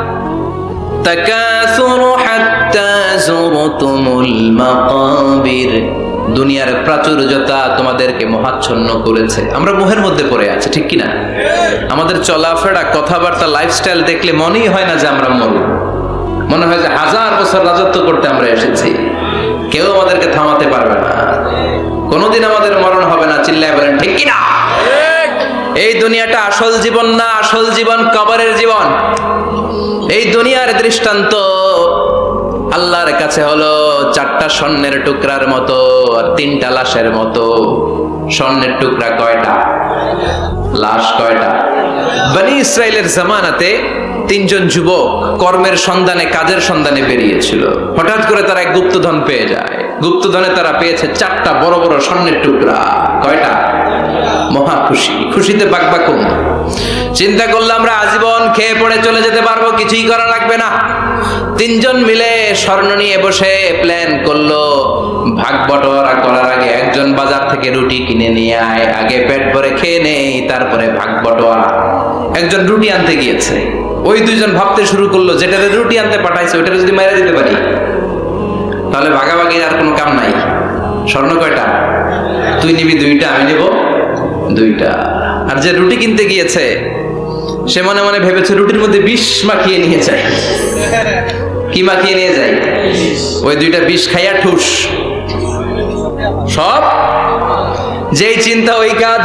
তাকাসুরু হাত্তা যুরতুমুল মাকাবির, দুনিয়ার প্রাচুর্যতা তোমাদেরকে মোহাচ্ছন্ন করেছে। আমরা মোহের মধ্যে পড়ে আছি, ঠিক কি না? আমাদের চলাফেরা, কথাবার্তা, লাইফস্টাইল দেখলে মনেই হয় না যে আমরা মরব, মনে হয় যে 1000 বছর রাজত্ব করতে আমরা এসেছি, কেউ আমাদেরকে থামাতে পারবে না, কোনোদিন আমাদের মরণ হবে না। চিল্লায় বলেন ঠিক কি না? এই দুনিয়াটা আসল জীবন না, আসল জীবন কবরের জীবন। এই দুনিয়ার দৃষ্টান্ত আল্লাহর কাছে হলো 4টা স্বর্ণের টুকরার মতো আর 3টা লাশের মতো। স্বর্ণের টুকরা কয়টা, লাশ কয়টা? বনি ইসরাইলের জামানাতে 3 জন যুবক কর্মের সন্ধানে, কাজের সন্ধানে বেরিয়েছিল। হঠাৎ করে তারা এক গুপ্তধন পেয়ে যায়। গুপ্তধনে তারা পেয়েছে 4টা বড় বড় স্বর্ণের টুকরা। কয়টা? মহা খুশি, খুশিতে বাকবাকুম। চিন্তা করলাম আমরা আজীবন খেয়ে পড়ে চলে যেতে পারবো, কিছুই করা লাগবে না। 3 জন মিলে স্বর্ণ নিয়ে বসে প্ল্যান করলো ভাগ বটোয়ারা করার আগে একজন বাজার থেকে রুটি কিনে নিয়ে আয়, আগে পেট ভরে খেয়ে নেই, তারপরে ভাগ বটোয়ারা। একজন রুটি আনতে গিয়েছে, ওই 2 জন ভাবতে শুরু করলো যেটাতে রুটি আনতে পাঠাইছে ওইটা যদি মেরে দিতে পারি তাহলে ভাগাভাগির আর কোনো কাম নাই। স্বর্ণ কয়টা? তুই নিবি 2টা, আমি নেব 2টা। আর যে রুটি কিনতে গিয়েছে সে মনে মনে ভেবেছে রুটির মধ্যে বিষ মাখিয়ে নিয়ে যায়। কি মাখিয়ে নিয়ে যায়? ওই 2টা বিষ খাইয়া ঠুস। সব যেই চিন্তা ওই কাজ,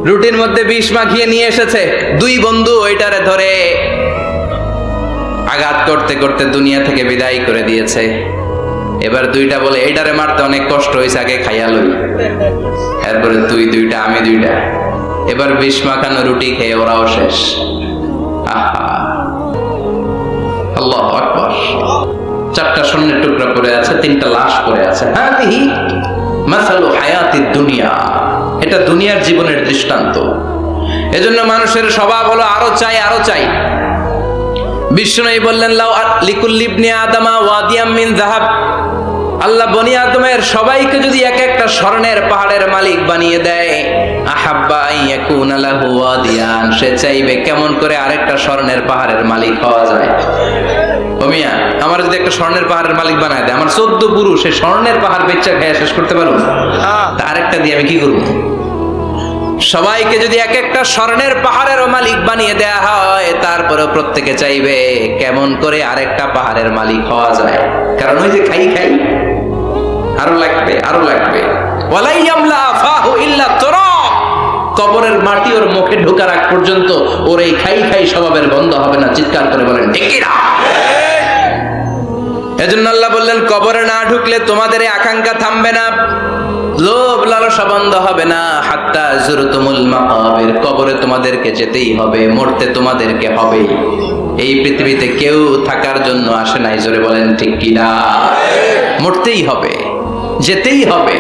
রুটির মধ্যে বিষ মাখিয়ে নিয়ে এসেছে। 2 বন্ধু ওইটারে ধরে আঘাত করতে করতে দুনিয়া থেকে বিদায় করে দিয়েছে। এবার 2টা বলে এইটারে মারতে অনেক কষ্ট হয়েছে, আগে খাইয়া লই। এরপরে তুই 2টা, আমি 2টা। এবার বিষ মাখানো রুটি খেয়ে ওরাও শেষ। আহা, আল্লাহু আকবার। 4টা স্বর্ণের টুকরা পড়ে আছে, 3টা লাশ পড়ে আছে। হাদিহি মাসালু হায়াতিদ দুনিয়া, এটা দুনিয়ার জীবনের দৃষ্টান্ত। এজন্য মানুষের স্বভাব হলো আরো চাই, আরো চাই। বিষ্ণু বললেন লাউ লিকুল্লি ইবনি আদামা ওয়াদিয়াম মিন যাহাব, আল্লাহ বনি আদমের সবাইকে যদি এক একটা স্বর্ণের পাহাড়ের মালিক বানিয়ে দেয়, আহাব্বা ইয়াকুনা লাহু ওয়াদিয়ান, সে চাইবে কেমন করে আরেকটা স্বর্ণের পাহাড়ের মালিক হওয়া যায়। ও মিয়া, আমার যদি একটা স্বর্ণের পাহাড়ের মালিক বানায় দেয়, আমার 14 পুরুষ সেই স্বর্ণের পাহাড় বেচা খেয়ে শেষ করতে পারবো না, আরেকটা দিয়ে আমি কি করবো? সবাইকে যদি এক একটা স্বর্ণের পাহাড়ের মালিক বানিয়ে দেয়া হয়, তারপরে প্রত্যেকে চাইবে কেমন করে আরেকটা পাহাড়ের মালিক হওয়া যায়। কারণ ওই যে খাই খাই, আরো লাগবে, আরো লাগবে। ওয়ালাই ইয়ামলা ফাহু ইল্লা তুরাব, কবরের মাটি ওর মুখে ঢোকার আগ পর্যন্ত ওর এই খাই খাই স্বভাবের বন্ধ হবে না। চিৎকার করে বলেন ঠিক কি না? এজন্য আল্লাহ বললেন কবরে না ঢুকলে তোমাদের এই আকাঙ্ক্ষা থামবে না, লোভ লালসা বন্ধ হবে না। হাত্তা যুরতুমুল মাকাবির, কবরে তোমাদেরকে যেতেই হবে, মরতে তোমাদেরকে হবে। এই পৃথিবীতে কেউ থাকার জন্য আসে নাই, জোরে বলেন ঠিক কি না? মরতেই হবে, যেতেই হবে,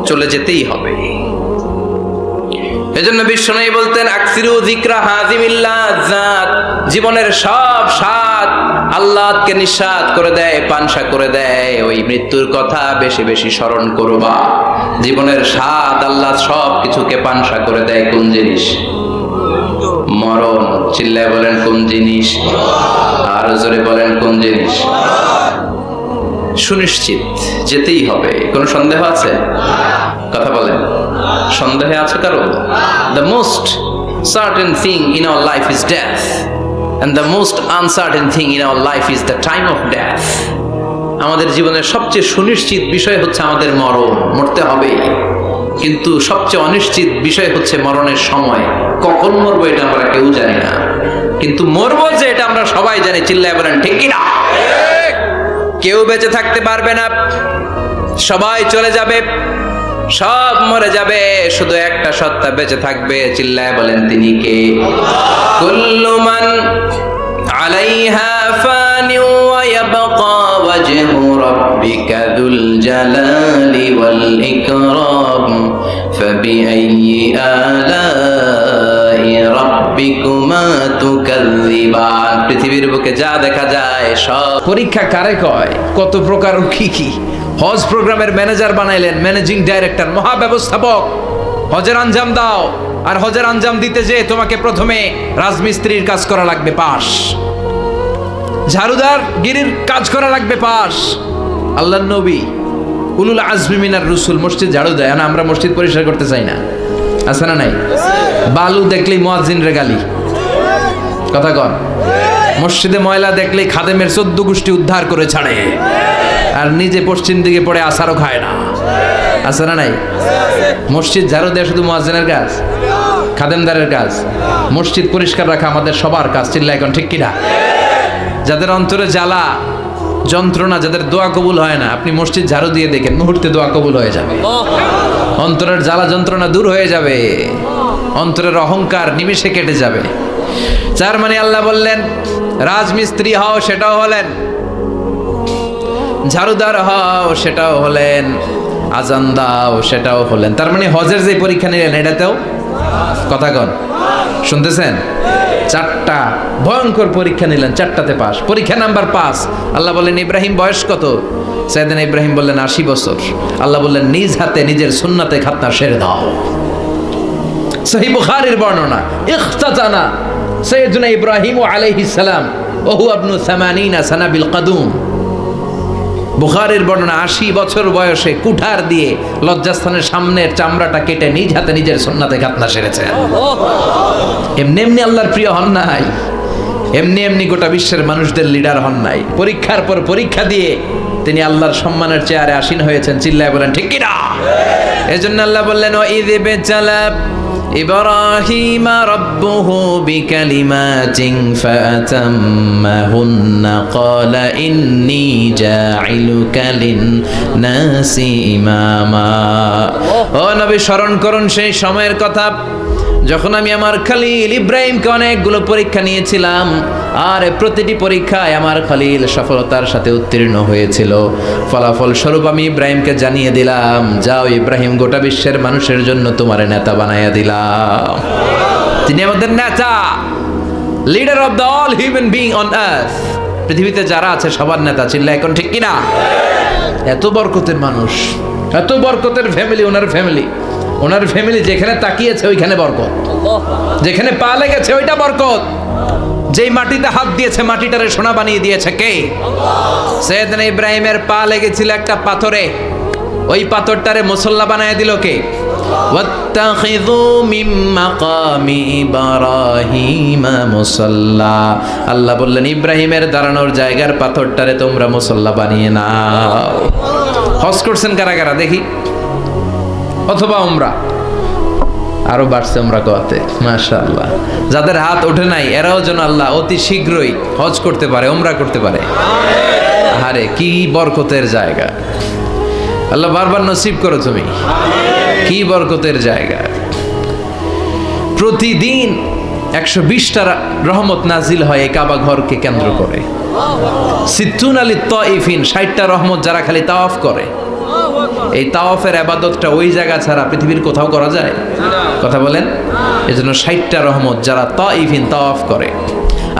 চলে যেতেই হবে। এজন্য বিশ্বনবী বলতেন আকসিরু যিকরা হাযিমিল লাযাত, জীবনের সব স্বাদ আল্লাহকে নিঃস্বাদ করে দেয়, পানসা করে দেয়। ওই মৃত্যুর কথা বেশি বেশি স্মরণ করবা। জীবনের স্বাদ আল্লাহ সব কিছুকে পানসা করে দেয়। কোন জিনিস? মরণ। চিল্লায় বলেন কোন জিনিস? আর জোরে বলেন কোন জিনিস? সুনিশ্চিত যেতেই হবে, কোনো সন্দেহ আছে? কথা বলেন, সন্দেহে আছে কারো? The most certain thing in our life is death, and the most uncertain thing in our life is the time of death. আমাদের জীবনের সবচেয়ে সুনিশ্চিত বিষয় হচ্ছে আমাদের মরণ, মরতে হবে। কিন্তু সবচেয়ে অনিশ্চিত বিষয় হচ্ছে মরণের সময়। কখন মরবো এটা আমরা কেউ জানি না, কিন্তু মরবো যে এটা আমরা সবাই জানি। চিল্লায় বলেন ঠিক কি না? কেউ বেঁচে থাকতে পারবে না, সবাই চলে যাবে। সব মরে যাবে, শুধু একটা সত্তা বেঁচে থাকবে। চিল্লায় বলেন তিনি কে? কুল্লু মান আলাইহা ফানি ওয়া ইয়াবকা ওয়াজহু রাব্বিকা যুল জালালি ওয়াল ইকরাম ফাবিআইয়ি আলাই রাব্বিকুমা তুকাযযিবান। পৃথিবীর বুকে যা দেখা যায় সব। পরীক্ষা কারে কয়? কত প্রকার কি কি। হজ প্রোগ্রামের ম্যানেজার বানাইলেন, ম্যানেজিং ডাইরেক্টর, মহাব্যবস্থাপক। হজের আঞ্জাম দাও, আর হজের আঞ্জাম দিতে যে তোমাকে প্রথমে রাজমিস্ত্রির কাজ করা লাগবে পাস, ঝাড়ুদার গিরির কাজ করা লাগবে পাস। আল্লাহর নবী উলুল আজমি মিনার রসুল মসজিদ ঝাড়ু দেয় না, আমরা মসজিদ পরিষ্কার করতে চাই না, আছে না নাই? বালু দেখলেই মুয়াজ্জিনের গালি, কথা কন। মসজিদে ময়লা দেখলেই খাদেমের 14 গোষ্ঠী উদ্ধার করে ছাড়ে, আর নিজে পশ্চিম দিকে পড়ে আসারও খায় না, আছে না নাই? মসজিদ ঝাড়ু দেওয়া শুধু মুয়াজ্জিনের কাজ, খাদেমদারের কাজ। মসজিদ পরিষ্কার রাখা আমাদের সবার কাজ। চিল্লা এখন ঠিক কিনা? যাদের অন্তরে জ্বালা যন্ত্রণা, যাদের দোয়া কবুল হয় না, আপনি মসজিদ ঝাড়ু দিয়ে দেখেন, মুহূর্তে দোয়া কবুল হয়ে যাবে। অন্তরের জ্বালা যন্ত্রণা দূর হয়ে যাবে, অন্তরের অহংকার নিমেষে কেটে যাবে। যার মানে আল্লাহ বললেন রাজমিস্ত্রি হও, সেটাও হলেন, ঝাড়ুদার হও, সেটাও হলেন, আজান দাও, সেটাও হলেন। তার মানে হজের যে পরীক্ষা নিলেন এটাতেও, কথা কন, শুনতেছেন? 4টা ভয়ঙ্কর পরীক্ষা নিলেন, 4টাতে পাস। পরীক্ষা নাম্বার 5। আল্লাহ বললেন ইব্রাহিম বয়স কত? সাইয়েদনা ইব্রাহিম বললেন 80 বছর। আল্লাহ বললেন নিজ হাতে নিজের সুন্নাতে খাতনা সেরে দাও। সহিহ বুখারীর বর্ণনা, ইখতাতানা সাইয়েদনা ইব্রাহিম আলাইহিস সালাম ওহু ইবনু 80 সানা বিল কাদুম। বুখারীর বর্ণনা, 80 বছর বয়সে কুঠার দিয়ে লজ্জাস্থানের সামনের চামড়াটা কেটে নিজ হাতে নিজের সুন্নাতে খাতনা সেরেছেন। এমনি এমনি আল্লাহর প্রিয় হন নাই, এমনি এমনি গোটা বিশ্বের মানুষদের লিডার হন নাই। পরীক্ষার পর পরীক্ষা দিয়ে তিনি আল্লাহর সম্মানের চেয়ারে আসীন হয়েছেন। চিল্লায় বলেন ঠিক কিনা? এজন্য আল্লাহ বললেন ওয়াইয বিতালা ইব্রাহিম রাব্বুহু বিকালিমাতিন ফাতাম্মাহুন্না ক্বালা ইন্নী জাইলুকা লিন-নাসি ইমামা। ও নবী, স্মরণ করুন সেই সময়ের কথা যখন আমি আমার খলিল ইব্রাহিমকে অনেকগুলো পরীক্ষা নিয়েছিলাম, আর প্রতিটি পরীক্ষায় আমার খলিল সফলতার সাথে উত্তীর্ণ হয়েছিল। ফলাফল স্বরূপ আমি ইব্রাহিমকে জানিয়ে দিলাম, যাও ইব্রাহিম, গোটা বিশ্বের মানুষের জন্য তোমার নেতা বানাইয়া দিলাম। তিনি আমাদের নেতা, leader of the all human being on earth. পৃথিবীতে যারা আছে সবার নেতা। চিল্লা এখন ঠিক কিনা? এত বরকতের মানুষ, এত বরকতের ফ্যামিলি, ওনার ফ্যামিলি, ওনার ফ্যামিলি যেখানে তাকিয়েছে ওইখানে বরকত, যেখানে পা লেগেছে ওইটা বরকত। যেই মাটিতে হাত দিয়েছে মাটিটারে সোনা বানিয়ে দিয়েছে কে? সাইয়েদনা ইব্রাহিমের পা লেগেছিল একটা পাথরে, ওই পাথরটারে মুসল্লা বানিয়ে দিল কে? ওয়াত্তাখিযু মিন মাকামি ইব্রাহিমা মুসাল্লা। আল্লাহ বললেন ইব্রাহিমের দাঁড়ানোর জায়গার পাথরটারে তোমরা মুসল্লা বানিয়ে নাও। হজ করছেন কারা কারা দেখি? অথবা উমরা? আরো বাড়ছে উমরা করতে, মাশাআল্লাহ। যাদের হাত ওঠে নাই এরাও যেন আল্লাহ অতি শীঘ্রই হজ করতে পারে, উমরা করতে পারে। আরে কি বরকতের জায়গা! আল্লাহ বারবার নসিব করো তুমি, কি বরকতের জায়গা। প্রতিদিন 120টা রহমত নাজিল হয় এই কাবা ঘরকে কেন্দ্র করে। সিত্তুন আলী তাইফিন, 60টা রহমত যারা খালি তাওয়াফ করে। এই তাওয়াফের ইবাদতটা ওই জায়গা ছাড়া পৃথিবীর কোথাও করা যায়? কথা বলেন। এজন্য 60টা রহমত যারা তাইফিন তাওয়াফ করে,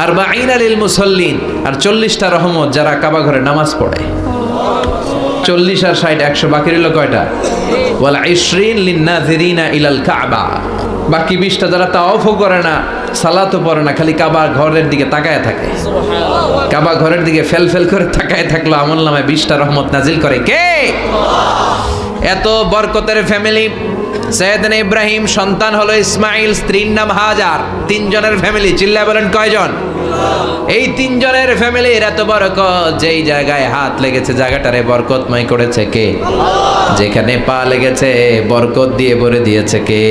আর 40 লিল মুসাল্লিন, আর 40টা রহমত যারা কাবা ঘরে নামাজ পড়ে। 40 আর 60 100, বাকি রইল কয়টা? ওয়াল 20 লিন-নাযিরিনা ইলাল কাবা। বাকি 20টা যারা তাওয়াফও করে না, সালাতও পড়ে না, খালি কাবা ঘরের দিকে তাকায় থাকে। কাবা ঘরের দিকে ফেল ফেল করে তাকায় থাকলো, আমলনামায় 20টা রহমত নাজিল করে কে? এত বরকতের ফ্যামিলি। সাইয়েদনা ইব্রাহিম সন্তান হলো ইসমাইল, স্ত্রীর নাম হাজার। 3 জনের ফ্যামিলি। চিল্লায় বলেন কয়জন? এই 3 জনের ফ্যামিলির এত বরকত, যেই জায়গায় হাত লেগেছে জায়গাটারে বরকতময় করেছে কে? যেখানে পা লেগেছে বরকত দিয়ে ভরে দিয়েছে কে?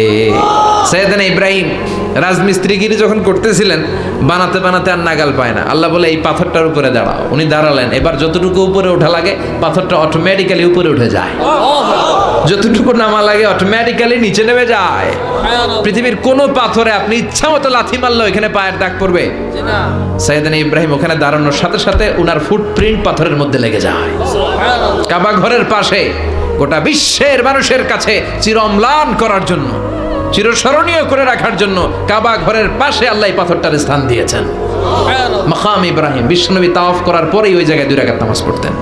সাইয়েদনা ইব্রাহিম রাজমিস্ত্রিগিরি যখন করতেছিলেন, বানাতে বানাতে আর নাগাল পায় না। আল্লাহ বলে এই পাথরটার উপরে দাঁড়াও। উনি দাঁড়ালেন, এবার যতটুকু উপরে ওঠা লাগে পাথরটা অটোমেটিক্যালি উপরে উঠে যায়, যতটুকু নামা লাগে অটোমেটিক্যালি নিচে নেমে যায়। পৃথিবীর কোনো পাথরে আপনি ইচ্ছা মতো লাথি মারলো এখানে পায়ের দাগ পড়বে? সাইয়েদনা ইব্রাহিম ওখানে দাঁড়ানোর সাথে সাথে উনার ফুটপ্রিন্ট পাথরের মধ্যে লেগে যায়। কাবা ঘরের পাশে গোটা বিশ্বের মানুষের কাছে চিরম্লান করার জন্য, চিরস্মরণীয় করে রাখার জন্য কাবা ঘরের পাশে আল্লাহ পাথরটার স্থান দিয়েছেন। মাকাম ইব্রাহিম, বিশ্বনবী তাওয়াফ করার পরেই ওই জায়গায় 2 রাকাত নামাজ পড়তেন।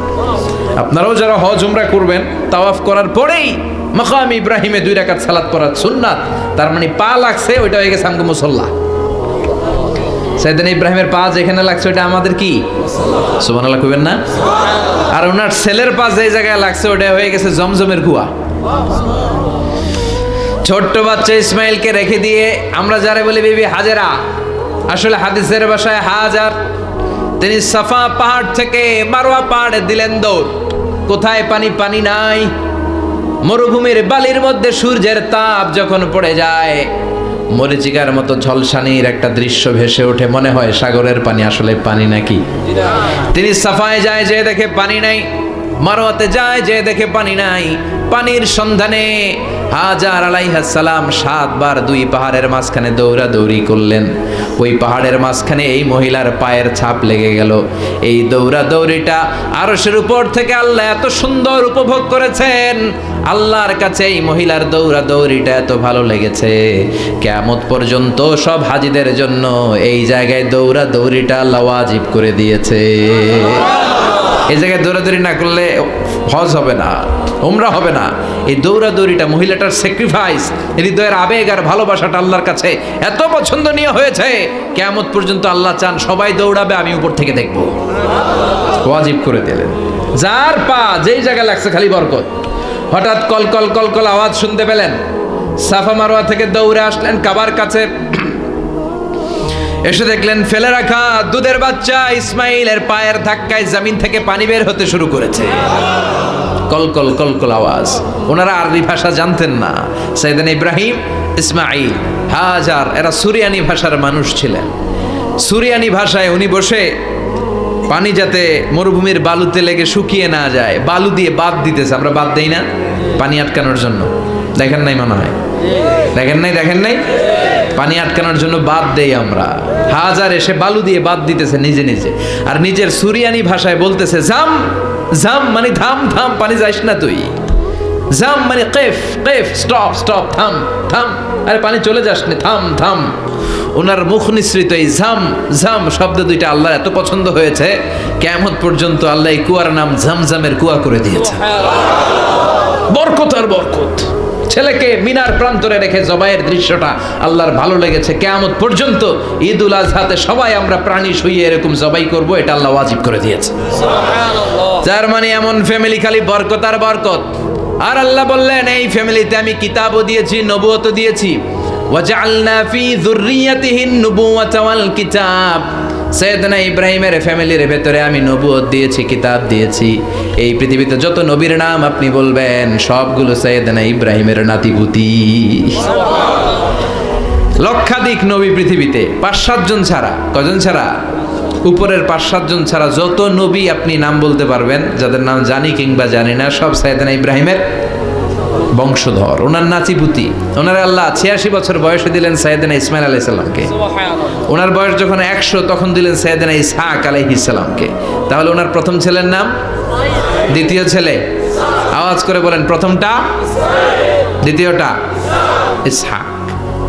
আপনারাও যারা হজ উমরা করবেন, তাওয়াফ করার পরেই মাকাম ইব্রাহিমে 2 রাকাত সালাত পড়া সুন্নাত। তার মানে পা লাগছে, ওইটা হয়ে গেছে আমগো মুসাল্লা। সাইয়েদনা ইব্রাহিমের পা যেখানে লাগছে ওটা আমাদের কি? সুবহানাল্লাহ কইবেন না? আর ওনার ছেলের পা যে জায়গায় লাগছে ওটা হয়ে গেছে জমজমের কুয়া। ছোট্ট বাচ্চা ইসমাইলকে রেখে দিয়ে আমরা যারা বলি বিবি হাজেরা, আসলে হাদিসের ভাষায় হাজার, তিনি সাফা পাহাড় থেকে মারওয়া পাহাড়ে দিলেন দৌড়। কোথায় পানি? পানি নাই। মরুভূমির বালির মধ্যে সূর্যের তাপ যখন পড়ে যায়, মরিচিকার মতো ঝলসানির একটা দৃশ্য ভেসে ওঠে, মনে হয় সাগরের পানি, আসলে পানি নাকি। তিনি সাফায় যায়, যে দেখে পানি নাই। মারওয়াতে যায়, যে দেখে পানি নাই। পানির সন্ধানে হাজার আলাইহিস সালাম 7 বার 2 পাহাড়ের মাঝখানে দৌড়াদৌড়ি করলেন। ওই পাহাড়ের মাঝখানে এই মহিলার পায়ের ছাপ লেগে গেল। এই দৌড়াদৌড়িটা আরশের উপর থেকে আল্লাহ এত সুন্দর উপভোগ করেছেন। আল্লাহর কাছে এই মহিলার দৌড়াদৌড়িটা এত ভালো লেগেছে, কিয়ামত পর্যন্ত সব হাজীদের জন্য এই জায়গায় দৌড়াদৌড়িটা আল্লাহ ওয়াজিব করে দিয়েছে। এই জায়গায় দৌড়াদৌড়ি না করলে হজ হবে না, উমরা হবে না। এই দৌড়াদৌড়িটা, মহিলাটার স্যাক্রিফাইস, হৃদয়ের আবেগ আর ভালোবাসাটা আল্লাহর কাছে এত পছন্দনীয় হয়েছে, কিয়ামত পর্যন্ত আল্লাহ চান সবাই দৌড়াবে, আমি উপর থেকে দেখব। ওয়াজিব করে দিলেন। যার পা যেই জায়গায় লাগছে খালি বরকত। হঠাৎ কল কল কল কল আওয়াজ শুনতে পেলেন, সাফা মারওয়া থেকে দৌড়ে আসলেন কাবার কাছে। এসে দেখলেন ফেলে রাখা দুধের বাচ্চা ইসমাইলের পায়ের ধাক্কায় জমিন থেকে পানি বের হতে শুরু করেছে। কলকল কলকল আওয়াজ। ওনারা আরবি ভাষা জানতেন না। সাইয়েদনা ইব্রাহিম, ইসমাইল, হাজার এরা সুরিয়ানি ভাষার মানুষ ছিলেন। সুরিয়ানি ভাষায় উনি বসে পানি যাতে মরুভূমির বালুতে লেগে শুকিয়ে না যায়, বালু দিয়ে বাঁধ দিতেছে। আমরা বাঁধ দেই না পানি আটকানোর জন্য? দেখেন নাই মনে হয়? দেখেন নাই? পানি আটকানোর জন্য বাঁধ দেই আমরা। হাজার এসে বালু দিয়ে বাঁধ দিতেছে নিজে নিজে, আর নিজের সুরিয়ানি ভাষায় বলতেছে জাম জাম, মানে থাম থাম, পানি যাইস না তুই। জাম মানে কেফ কেফ, স্টপ স্টপ, থাম থাম, আরে পানি চলে যাস না, থাম থাম। ওনার মুখ নিঃসৃত এই ঝাম ঝাম শব্দ দুইটা আল্লাহ এত পছন্দ হয়েছে, কিয়ামত পর্যন্ত আল্লাহ এই কুয়ার নাম ঝমঝমের কুয়া করে দিয়েছে। বরকত আর বরকত। ছেলেকে মিনার প্রান্তরে রেখে জবাইয়ের দৃশ্যটা আল্লাহর ভালো লেগেছে। কিয়ামত পর্যন্ত ঈদুল আজহাতে সবাই আমরা প্রাণী শুইয়ে এরকম জবাই করব, এটা আল্লাহ ওয়াজিব করে দিয়েছে। যার মানে এমন ফ্যামিলি খালি বরকত আর বরকত। আর আল্লাহ বললেন এই ফ্যামিলিতে আমি কিতাবও দিয়েছি, নবুয়তও দিয়েছি। ওয়াজআলনা ফি যুররিয়াতিহিন নুবুওয়াতা ওয়াল কিতাব। সাইয়েদনা ইব্রাহিমের ফ্যামিলির ভেতরে আমি নবুয়ত দিয়েছি, কিতাব দিয়েছি। এই পৃথিবীতে যত নবীর নাম আপনি বলবেন সবগুলো সাইয়েদনা ইব্রাহিমের নাতিপুতি। লক্ষাধিক নবী পৃথিবীতে, 5-7 জন ছাড়া। কজন ছাড়া? উপরের 5-7 জন ছাড়া যত নবী আপনি নাম বলতে পারবেন, যাদের নাম জানি কিংবা জানি না, সব সাইয়েদনা ইব্রাহিমের বংশধর, ওনার নাতিপুতি। ওনার আল্লাহ 86 বছর বয়সে দিলেন সাইয়েদনা ইসমাইল আলাইহিস সালামকে। ওনার বয়স যখন 100 তখন দিলেন সাইয়েদনা ইসহাক আলাইহিস সালামকে। তাহলে ওনার প্রথম ছেলের নাম? দ্বিতীয় ছেলে? আওয়াজ করে বলেন, প্রথমটা? দ্বিতীয়টা? ইসহাক।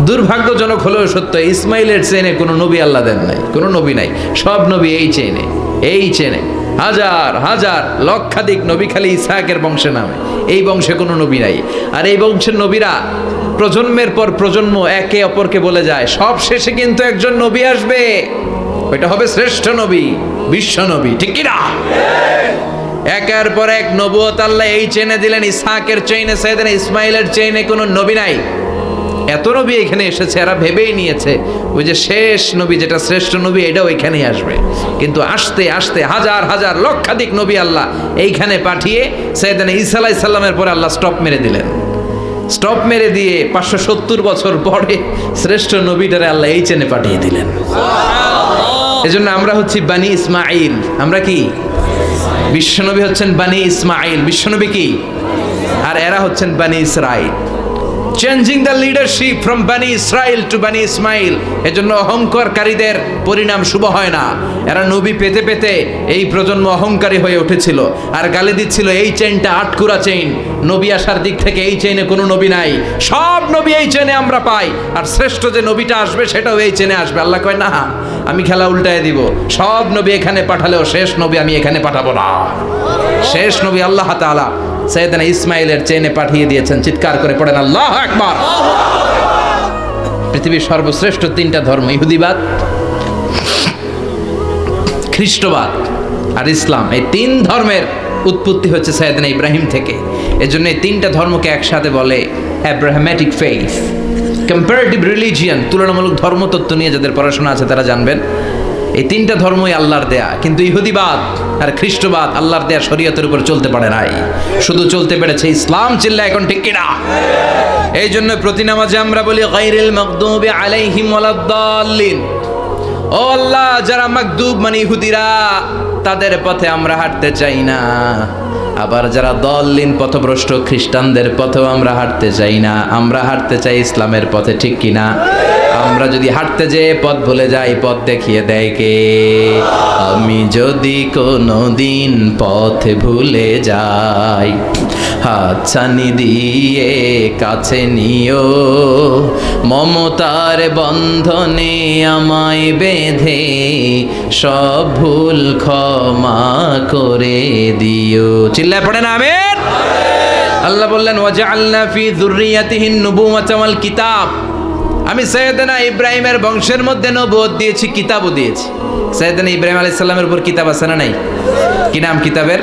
দুর্ভাগ্যজনক হলেও সত্য, ইসমাইলের চেনে কোনো নবী আল্লাহ দেন নাই, কোনো নবী নাই। সব নবী এই চেনে। হাজার হাজার লক্ষাধিক নবী খালি ইসহাকের বংশে নামে। এই বংশে কোনো নবী নাই। আর এই বংশের নবীরা প্রজন্মের পর প্রজন্ম একে অপরকে বলে যায়, সব শেষে কিন্তু একজন নবী আসবে, ওইটা হবে শ্রেষ্ঠ নবী, বিশ্ব নবী। ঠিক কি না? একের পর এক নবুয়ত আল্লাহ এই চেনে দিলেন। ইসহাকের চেইনে, সাইয়েদনা ইসমাইলের চেইনে কোনো নবী নাই। এত নবী এখানে এসেছে, এরা ভেবেই নিয়েছে ওই যে শেষ নবী যেটা শ্রেষ্ঠ নবী এটাও এখানেই আসবে। কিন্তু আস্তে আস্তে হাজার হাজার লক্ষাধিক নবী আল্লাহ এইখানে পাঠিয়ে সাইয়েদনা ঈসা আলাইহিস সালামের পরে আল্লাহ স্টপ মেরে দিলেন। স্টপ মেরে দিয়ে 570 বছর পরে শ্রেষ্ঠ নবীটারে আল্লাহ এই চেনে পাঠিয়ে দিলেন। এজন্য আমরা হচ্ছি বানি ইসমাইল। আমরা কি? বিশ্বনবী হচ্ছেন বানি ইসমাইল, বিশ্বনবী কি? আর এরা হচ্ছেন বানি Israil. Changing the leadership from বানি ইসরাইল টু বানি ইসমাইল। এজন্য অহংকারকারীদের পরিণাম শুভ হয় না। এরা নবী পেতে পেতে এই প্রজন্ম অহংকারী হয়ে উঠেছিল আর গালি দিচ্ছিল এই চেইনটা আটকুরা চেইন, নবী আসার দিক থেকে এই চেইনে কোনো নবী নাই, সব নবী এই চেইনে আমরা পাই, আর শ্রেষ্ঠ যে নবীটা আসবে সেটাও এই চেইনে আসবে। আল্লাহ কয় না, আমি খেলা উল্টায় দিব, সব নবী এখানে পাঠালেও শেষ নবী আমি এখানে পাঠাবো না। শেষ নবী আল্লাহ তাআলা সাইয়েদনা ইসমাইলের চেইনে পাঠিয়ে দিয়েছেন। চিৎকার করে পড়েন আল্লাহু আকবার। পৃথিবীর সর্বশ্রেষ্ঠ তিনটা ধর্ম, ইহুদিবাদ, খ্রিস্টবাদ আর ইসলাম, এই তিন ধর্মের উৎপত্তি হচ্ছে সাইয়েদনা ইব্রাহিম থেকে। এজন্য এই তিনটা ধর্মকে একসাথে বলে অ্যাব্রাহামেটিক ফেইথ, কম্পারেটিভ রিলিজিয়ান। তুলনামূলক ধর্মতত্ত্ব নিয়ে যাদের পড়াশোনা আছে তারা জানবেন এই তিনটা ধর্মই আল্লাহর দেয়া, কিন্তু ইহুদিবাদ আর খ্রিস্টবাদ আল্লাহর দেয়া শরীয়তের উপর চলতে পারে নাই, শুধু চলতে পেরেছে ইসলাম। চিল্লা এখন ঠিক কিনা? এই জন্য প্রতি নামাজে আমরা বলি গায়রিল মাগদুবি আলাইহিম ওয়ালাদ-দাল্লিন। ও আল্লাহ, যারা মাগদুব মানে ইহুদিরা, তাদের পথে আমরা হাঁটতে চাই না। আবার যারা দল্লিন পথভ্রষ্ট খ্রিস্টানদের পথেও আমরা হাঁটতে চাই না, আমরা হাঁটতে চাই ইসলামের পথে। ঠিক কিনা? আমরা যদি হাঁটতে যেয়ে পথ ভুলে যাই, পথ দেখিয়ে দেয় কে? আমি যদি কোনো দিন পথ ভুলে যাই, হাতছানি দিয়ে কাছে নিও, মমতার বন্ধনে আমায় বেঁধে সব ভুল ক্ষমা করে দিও। চিল্লায় পড়েন আমিন। আল্লাহ বললেন ওয়াজআলনা ফি যুররিয়াতিহিন নুবুওয়াতা ওয়াল কিতাব। আমি সাইয়েদনা ইব্রাহিমের বংশের মধ্যে নবুয়ত দিয়েছি, কিতাবও দিয়েছি। সাইয়েদনা ইব্রাহিম আলাইহিস সালামের উপর কিতাব আছে না নাই? কি নাম কিতাবের?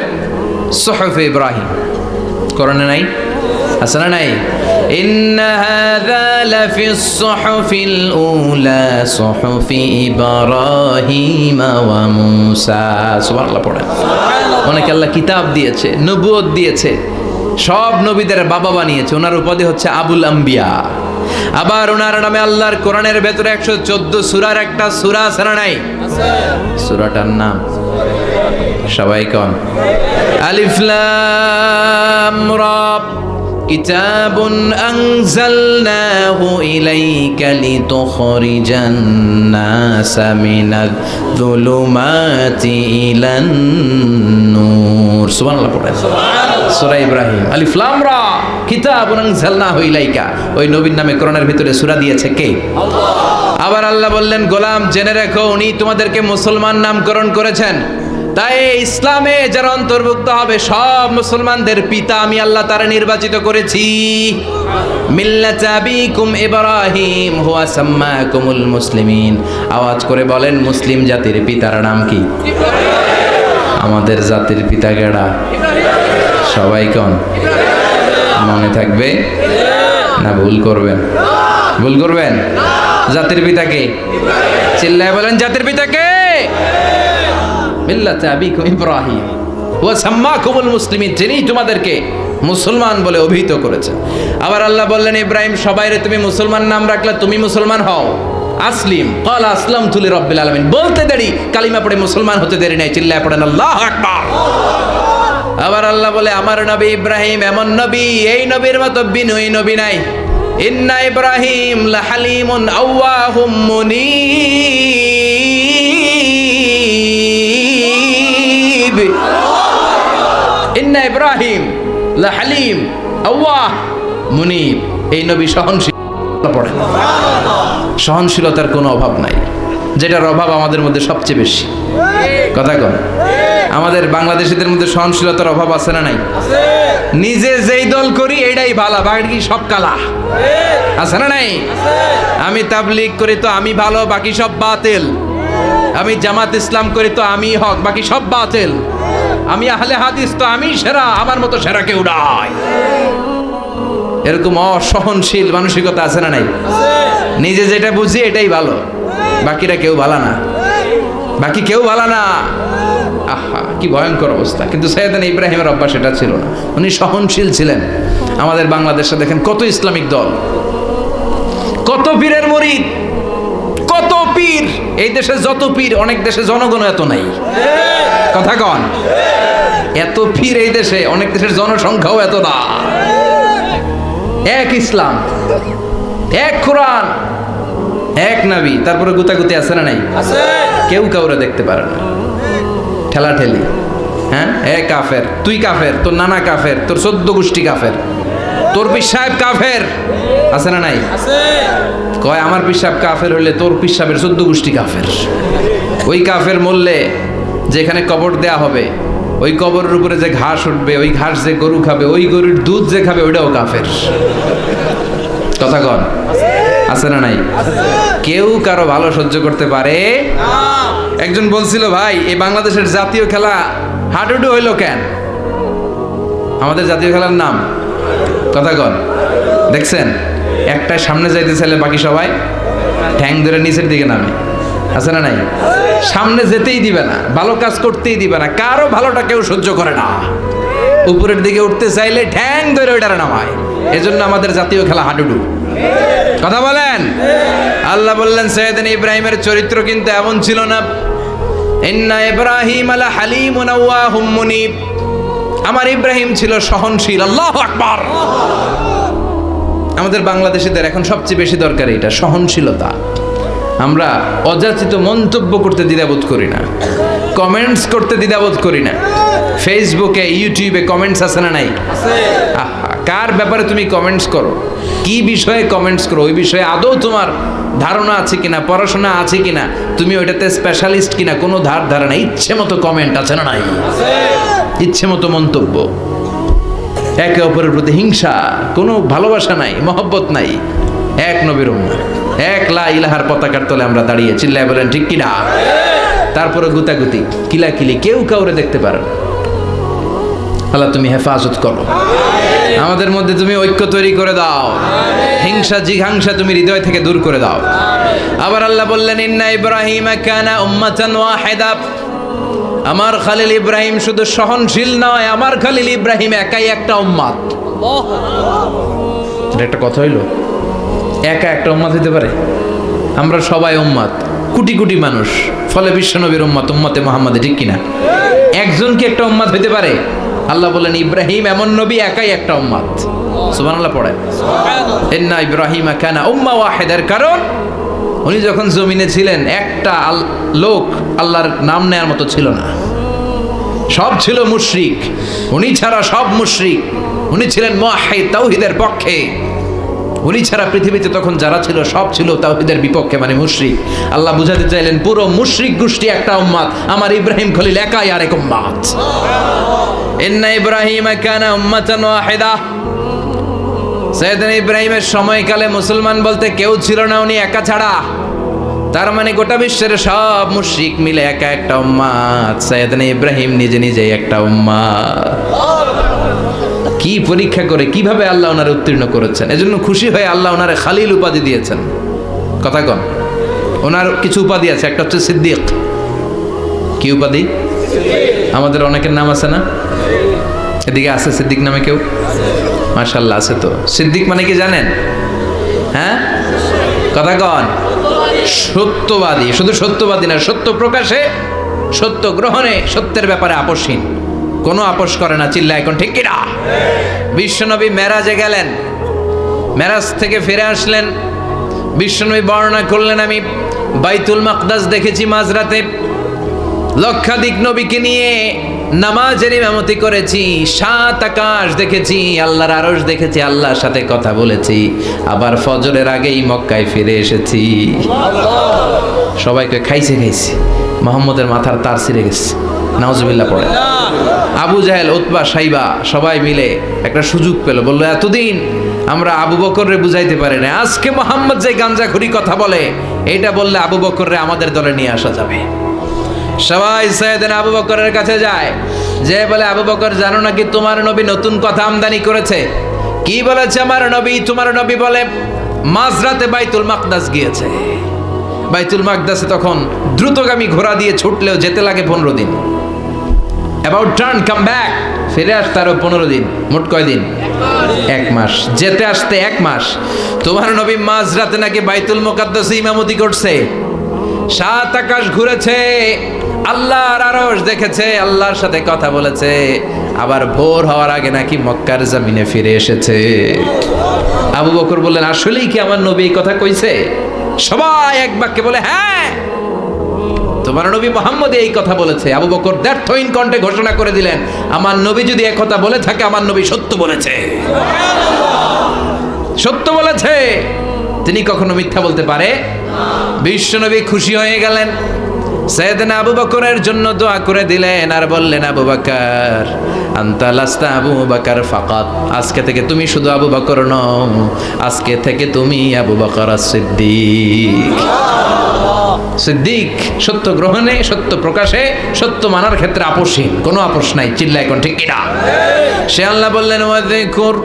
সুহুফে ইব্রাহিম। কোরআনে নাই? আছে না নাই? ইন্না হাযা লাফিস সুহুফিল উলা সুহুফি ইব্রাহিম ওয়া মূসা। সুবহানাল্লাহ পড়েন। অনেকে আল্লাহ কিতাব দিয়েছে, নবুয়ত দিয়েছে, সব নবীদের বাবা বানিয়েছে। ওনার উপাধি হচ্ছে আবুল আম্বিয়া। আবার ওনার নামে আল্লাহর কোরআনের ভেতরে 114 সূরার একটা সূরা আছে না নাই? সূরাটার নাম সবাই কোন? আলিফ লাম রা। কিতাবুন আনজালনাহু ইলাইকা লিতুখরিজান নাসা মিনাজ যুলুমাতি ইলান নূর। সুবহানাল্লাহ পড়েন। সূরা ইব্রাহিম আলিফ লাম রা কিতাবুন আনজালনাহু ইলাইকা। ওই নবীর নামে কোরআনের ভিতরে সূরা দিয়েছে কে? আল্লাহ। আবার আল্লাহ বললেন গোলাম জেনে রাখো উনি তোমাদেরকে মুসলমান নামকরণ করেছেন। তাই ইসলামে যারা অন্তর্ভুক্ত হবে সব মুসলমানদের পিতা আমি আল্লাহ তারা নির্বাচিত করেছি। মিল্লাত আবিকুম ইব্রাহিম হুয়া সাম্মাকুমুল মুসলিমিন। আওয়াজ করে বলেন মুসলিম জাতির পিতার নাম কি? আমাদের জাতির পিতা কেডা? সবাই কোন? মনে থাকবে না ভুল করবেন? ভুল করবেন? জাতির পিতা কে? চিল্লায় বলেন জাতির পিতা কে? মিল্লাত আবিকুম ইব্রাহিম ওয়া সাম্মাকুমুল মুসলিমিন। যিনি তোমাদেরকে মুসলমান বলে অভিহিত করেছেন। আবার আল্লাহ বললেন ইব্রাহিম সবাইরে তুমি মুসলমান নাম রাখলে তুমি মুসলমান হও। আসলিম ক্বাল আসলামতু লিরাব্বিল আলামিন। বলতে দেরি, কালিমা পড়ে মুসলমান হতে দেরি নাই। চিল্লায় পড়েন আল্লাহু আকবার। আবার আল্লাহ বলে আমার নবী ইব্রাহিম এমন নবী, এই নবীর মতো বিনয়ী নবী নাই। ইন্না ইব্রাহিম লাহালিমুন আওয়াহুম মুনীব। ইন্না ইব্রাহিম লাহালিম আওয়াহ মুনীব। এই নবী সহনশীল। পড়েন সহনশীলতার কোনো অভাব নাই, যেটার অভাব আমাদের মধ্যে সবচেয়ে বেশি। কথা কন, আমাদের বাংলাদেশিদের মধ্যে সহনশীলতার অভাব আছে না নাই? নিজে যেই দল করি এটাই ভালো, বাকি সব কালা। আছে না নাই? আমি তাবলীগ করি তো আমি ভালো, বাকি সব বাতিল। আমি জামাত ইসলাম করি তো আমি হক, বাকি সব বাতিল। আমি আহলে হাদিস তো আমি সেরা, আমার মতো সেরা কেউ নাই। এরকম অসহনশীল মানসিকতা আছে না নাই? নিজে যেটা বুঝি এটাই ভালো, বাকিরা কেউ ভালো না, বাকি কেউ ভালো না। আহা কি ভয়ঙ্কর অবস্থা। কিন্তু সাইয়েদনা ইব্রাহিমের অভ্যাস এটা ছিল না, উনি সহনশীল ছিলেন। আমাদের বাংলাদেশে দেখেন কত ইসলামিক দল, কত পীরের মুরিদ, কত পীর। এই দেশে যত পীর, অনেক দেশে জনগণ এত নাই। কথা কন, এত পীর এই দেশে, অনেক দেশের জনসংখ্যাও এত না। এক ইসলাম, এক কোরআন, এক নবী, তারপরে গুতাগুতি আছে না নাই? কেউ কাউরে দেখতে পারে না, ঠেলাঠেলি। হ্যাঁ, এ কাফের, তুই কাফের, তোর নানা কাফের, তোর 14 গোষ্ঠী কাফের, তোর পীর সাহেব কাফের, আছে না নাই? কয় আমার পীর সাহেব কাফের হলে তোর পীর সাহেবের 14 গোষ্ঠী কাফের। ওই কাফের মরলে যেখানে কবর দেয়া হবে, ওই কবরের উপরে যে ঘাস উঠবে, ওই ঘাস যে গরু খাবে, ওই গরুর দুধ যে খাবে, ওইটাও কাফের। কথা কন, আছে না নাই? কেউ কারো ভালো সহ্য করতে পারে। একজন বলছিল, ভাই এই বাংলাদেশের জাতীয় খেলা হাডুডু হইলো কেন? আমাদের জাতীয় খেলার নাম, কথা কন, দেখছেন একটা সামনে যাইতে চাইলে বাকি সবাই ঠ্যাং ধরে নিচের দিকে নামে, আছে না নাই? সামনে যেতেই দিবে না, ভালো কাজ করতেই দিবে না, কারো ভালোটা কেউ সহ্য করে না। উপরের দিকে উঠতে চাইলে ঠ্যাং ধরে ওইটারে নামায়। এজন্য আমাদের জাতীয় খেলা হাডুডু। কথা বলেন। আল্লাহ বললেন সাইয়েদনা ইব্রাহিমের চরিত্র কিন্তু এমন ছিল না। ইন্না ইব্রাহিম আলা হালিমুন আওয়াহুম মুনিব। আমার ইব্রাহিম ছিল সহনশীল। আল্লাহু আকবার। আমাদের বাংলাদেশিদের এখন সবচেয়ে বেশি দরকার এটা, সহনশীলতা। আমরা অযাচিত মন্তব্য করতে দ্বিধাবোধ করি না, কমেন্টস করতে দ্বিধাবোধ করি না। ফেসবুকে, ইউটিউবে কমেন্টস আছে না নাই? কার ব্যাপারে তুমি কমেন্টস করো, কি বিষয়ে কমেন্টস করো, ওই বিষয়ে আদৌ তোমার ধারণা আছে কিনা, পড়াশোনা আছে কিনা, তুমি ওইটাতে স্পেশালিস্ট কিনা, কোনো ধারণা। ইচ্ছে মতো কমেন্ট আছে না নাই? ইচ্ছে মতো মন্তব্য, একে অপরের প্রতি হিংসা, কোনো ভালোবাসা নাই, মহব্বত নাই। এক নবীর উম্মত, এক লা ইলাহার পতাকার তলে আমরা দাঁড়িয়ে, চিল্লায় বলেন ঠিক কিনা? তারপরে গুতাগুতি, কিলাকিলি, কেউ কাউরে দেখতে পারো। আল্লাহ তুমি হেফাজত করো, আমাদের মধ্যে তুমি ঐক্য তৈরি করে দাও, হিংসা জিঘাংসা তুমি হৃদয় থেকে দূর করে দাও। আবার আল্লাহ বললেন ইন্না ইব্রাহিম কানা উম্মাতান ওয়াহিদা। আমার খলিল ইব্রাহিম শুধু সহনশীল নয়, আমার খলিল ইব্রাহিম একাই একটা উম্মত। এটা একটা কথা হইলো, একা একটা উম্মত হইতে পারে? আমরা সবাই উম্মত, কোটি কোটি মানুষ, ফলে বিশ্বনবীর উম্মত, উম্মতে মুহাম্মাদে, ঠিক কিনা? একজন কি একটা উম্মত হইতে পারে? আল্লাহ বলেন ইব্রাহিম এমন নবী, একাই একটা উম্মত। সুবহানাল্লাহ পড়েন। ইন্না ইব্রাহিম কানা উম্মাহ ওয়াহিদার কারণ উনি যখন জমিনে ছিলেন একটা লোক আল্লাহর নাম নেয়ার মতো ছিল না, সব ছিল মুশরিক। উনি ছাড়া সব মুশরিক। উনি ছিলেন মুওয়াহহিদ, তাওহীদের পক্ষে। উনি ছাড়া পৃথিবীতে তখন যারা ছিল সব ছিল তাওহীদের বিপক্ষে, মানে মুশরিক। আল্লাহ বুঝাতে চাইলেন পুরো মুশরিক গোষ্ঠী একটা উম্মত, আমার ইব্রাহিম খলিল একাই আরেক উম্মত। ইন্না ইব্রাহিম কানা উম্মাতান ওয়াহিদা। সাইয়েদনা ইব্রাহিমের সময়কালে মুসলমান বলতে কেউ ছিল না, উনি একা ছাড়া। তার মানে গোটা বিশ্বের সব মুশরিক মিলে একা একটা উম্মত, সাইয়েদনা ইব্রাহিম নিজে নিজেই একটা উম্মত। কি পরীক্ষা করে, কিভাবে আল্লাহ ওনারে উত্তীর্ণ করেছেন। এজন্য খুশি হয়ে আল্লাহ ওনারে খালিল উপাধি দিয়েছেন। কথা কন, ওনার কিছু উপাধি আছে, একটা হচ্ছে সিদ্দিক। কি উপাধি? আমাদের অনেকের নাম আছে না? এদিকে আছে সিদ্দিক নামে কেউ? মাশাআল্লাহ আছে। তো সিদ্দিক মানে কি জানেন? হ্যাঁ, কথা কন। সত্যবাদী। শুধু সত্যবাদী না, সত্য প্রকাশে, সত্য গ্রহণে, সত্যের ব্যাপারে আপোষহীন, কোনো আপোষ করে না। চিল্লা এখন ঠিক কিনা? বিশ্বনবী মেরাজে গেলেন, মেরাজ থেকে ফিরে আসলেন। বিশ্বনবী বর্ণনা করলেন, আমি বাইতুল মাকদাস দেখেছি মাঝরাতে, লক্ষাধিক নবীকে নিয়ে নামাজের ইমামতি করেছি, 7 আকাশ দেখেছি, আল্লাহর আরশ দেখেছি, আল্লাহর সাথে কথা বলেছি, আবার ফজরের আগেই মক্কায় ফিরে এসেছি। সবাইকে খাইছে মোহাম্মদের মাথার তার ছিঁড়ে গেছে, নাউজুবিল্লাহ পড়ে। আবু জাহেল, উতবা, সাইবা সবাই মিলে একটা সুযোগ পেল, বললো এতদিন আমরা আবু বকররে বুঝাইতে পারি না, আজকে মোহাম্মদ যে গাঞ্জাখুরি কথা বলে, এটা বললে আবু বকররে আমাদের দলে নিয়ে আসা যাবে। সবাই সাইয়েদনা আবু বকরের কাছে যায়, যে বলে আবু বকর জানো নাকি তোমার নবী নতুন কথা আমদানি করেছে? কি বলেছে আমার নবী? তোমার নবী বলে মাঝরাতে বাইতুল মাকদাস গিয়েছে। বাইতুল মাকদাসে তখন দ্রুতগামী ঘোড়া দিয়ে ছুটলেও যেতে লাগে 15 দিন। অ্যাবাউট টার্ন কাম ব্যাক, ফিরে আসতে আরো 15 দিন, মোট কয় দিন? 1 মাস। যেতে আসতে 1 মাস। তোমার নবী মাঝরাতে নাকি বাইতুল মুকাদ্দাসে ইমামতি করছে, 7 আকাশ ঘুরেছে, আল্লাহর আরশ দেখেছে, আল্লাহর সাথে কথা বলেছে, আবার ভোর হওয়ার আগে নাকি মক্কার জমিনে ফিরে এসেছে। আবু বকর বললেন, আসলেই কি আমার নবী এই কথা কইছে? সবাই এক বাক্যে বলে, হ্যাঁ, তোমার নবী মুহাম্মদ এই কথা বলেছে। আবু বকর দ্ব্যর্থহীন কণ্ঠে ঘোষণা করে দিলেন, আমার নবী যদি এই কথা বলে থাকে, আমার নবী সত্য বলেছে, সত্য বলেছে, তিনি কখনো মিথ্যা বলতে পারে? বিশ্বনবী খুশি হয়ে গেলেন, সাইয়েদনা আবু বকরের জন্য দোয়া করে দিলেন আর বললেন, আবু বকর আনতা লাস্তা আবু বকর ফাকাত, আজকে থেকে তুমি শুধু আবু বকর নও, আজকে থেকে তুমি আবু বকর as-সিদ্দিক। সিদ্দিক সত্য গ্রহণে, সত্য প্রকাশে, সত্য মানার ক্ষেত্রে আপোষহীন, কোনো আপোষ নাই। চিল্লায় কোন ঠিক কিনা? সে আল্লাহ বললেন, ওয়াযকুর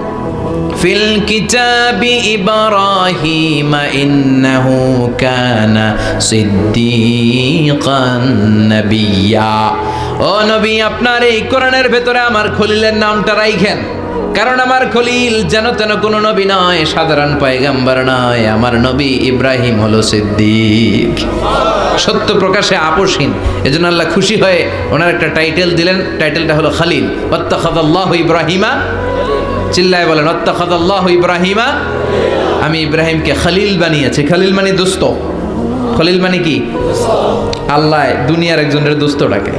ফিল কিতাবি ইব্রাহিম ইন্নাহু কানা সিদ্দীকান নাবিয়্যা। ও নবী, আপনার এই কোরআনের ভেতরে আমার খলিলের নামটা রাখেন, কারণ আমার খলিল যেন তেন কোনো নবী নয়, সাধারণ পয়গম্বর নয়, আমার নবী ইব্রাহিম হলো সিদ্দিক, সত্য প্রকাশে আপোষহীন। এজন্য আল্লাহ খুশি হয়ে ওনার একটা টাইটেল দিলেন, টাইটেলটা হলো খলিল। ওয়াত্তাখাযাল্লাহু ইব্রাহিমা, চিল্লায় বলেন, ওয়াত্তাখাযাল্লাহু ইব্রাহিমা, আমি ইব্রাহিমকে খলিল বানিয়েছি। খলিল মানে দোস্ত। খলিল মানে কি? আল্লাহ দুনিয়ার একজনের দোস্ত ডাকে।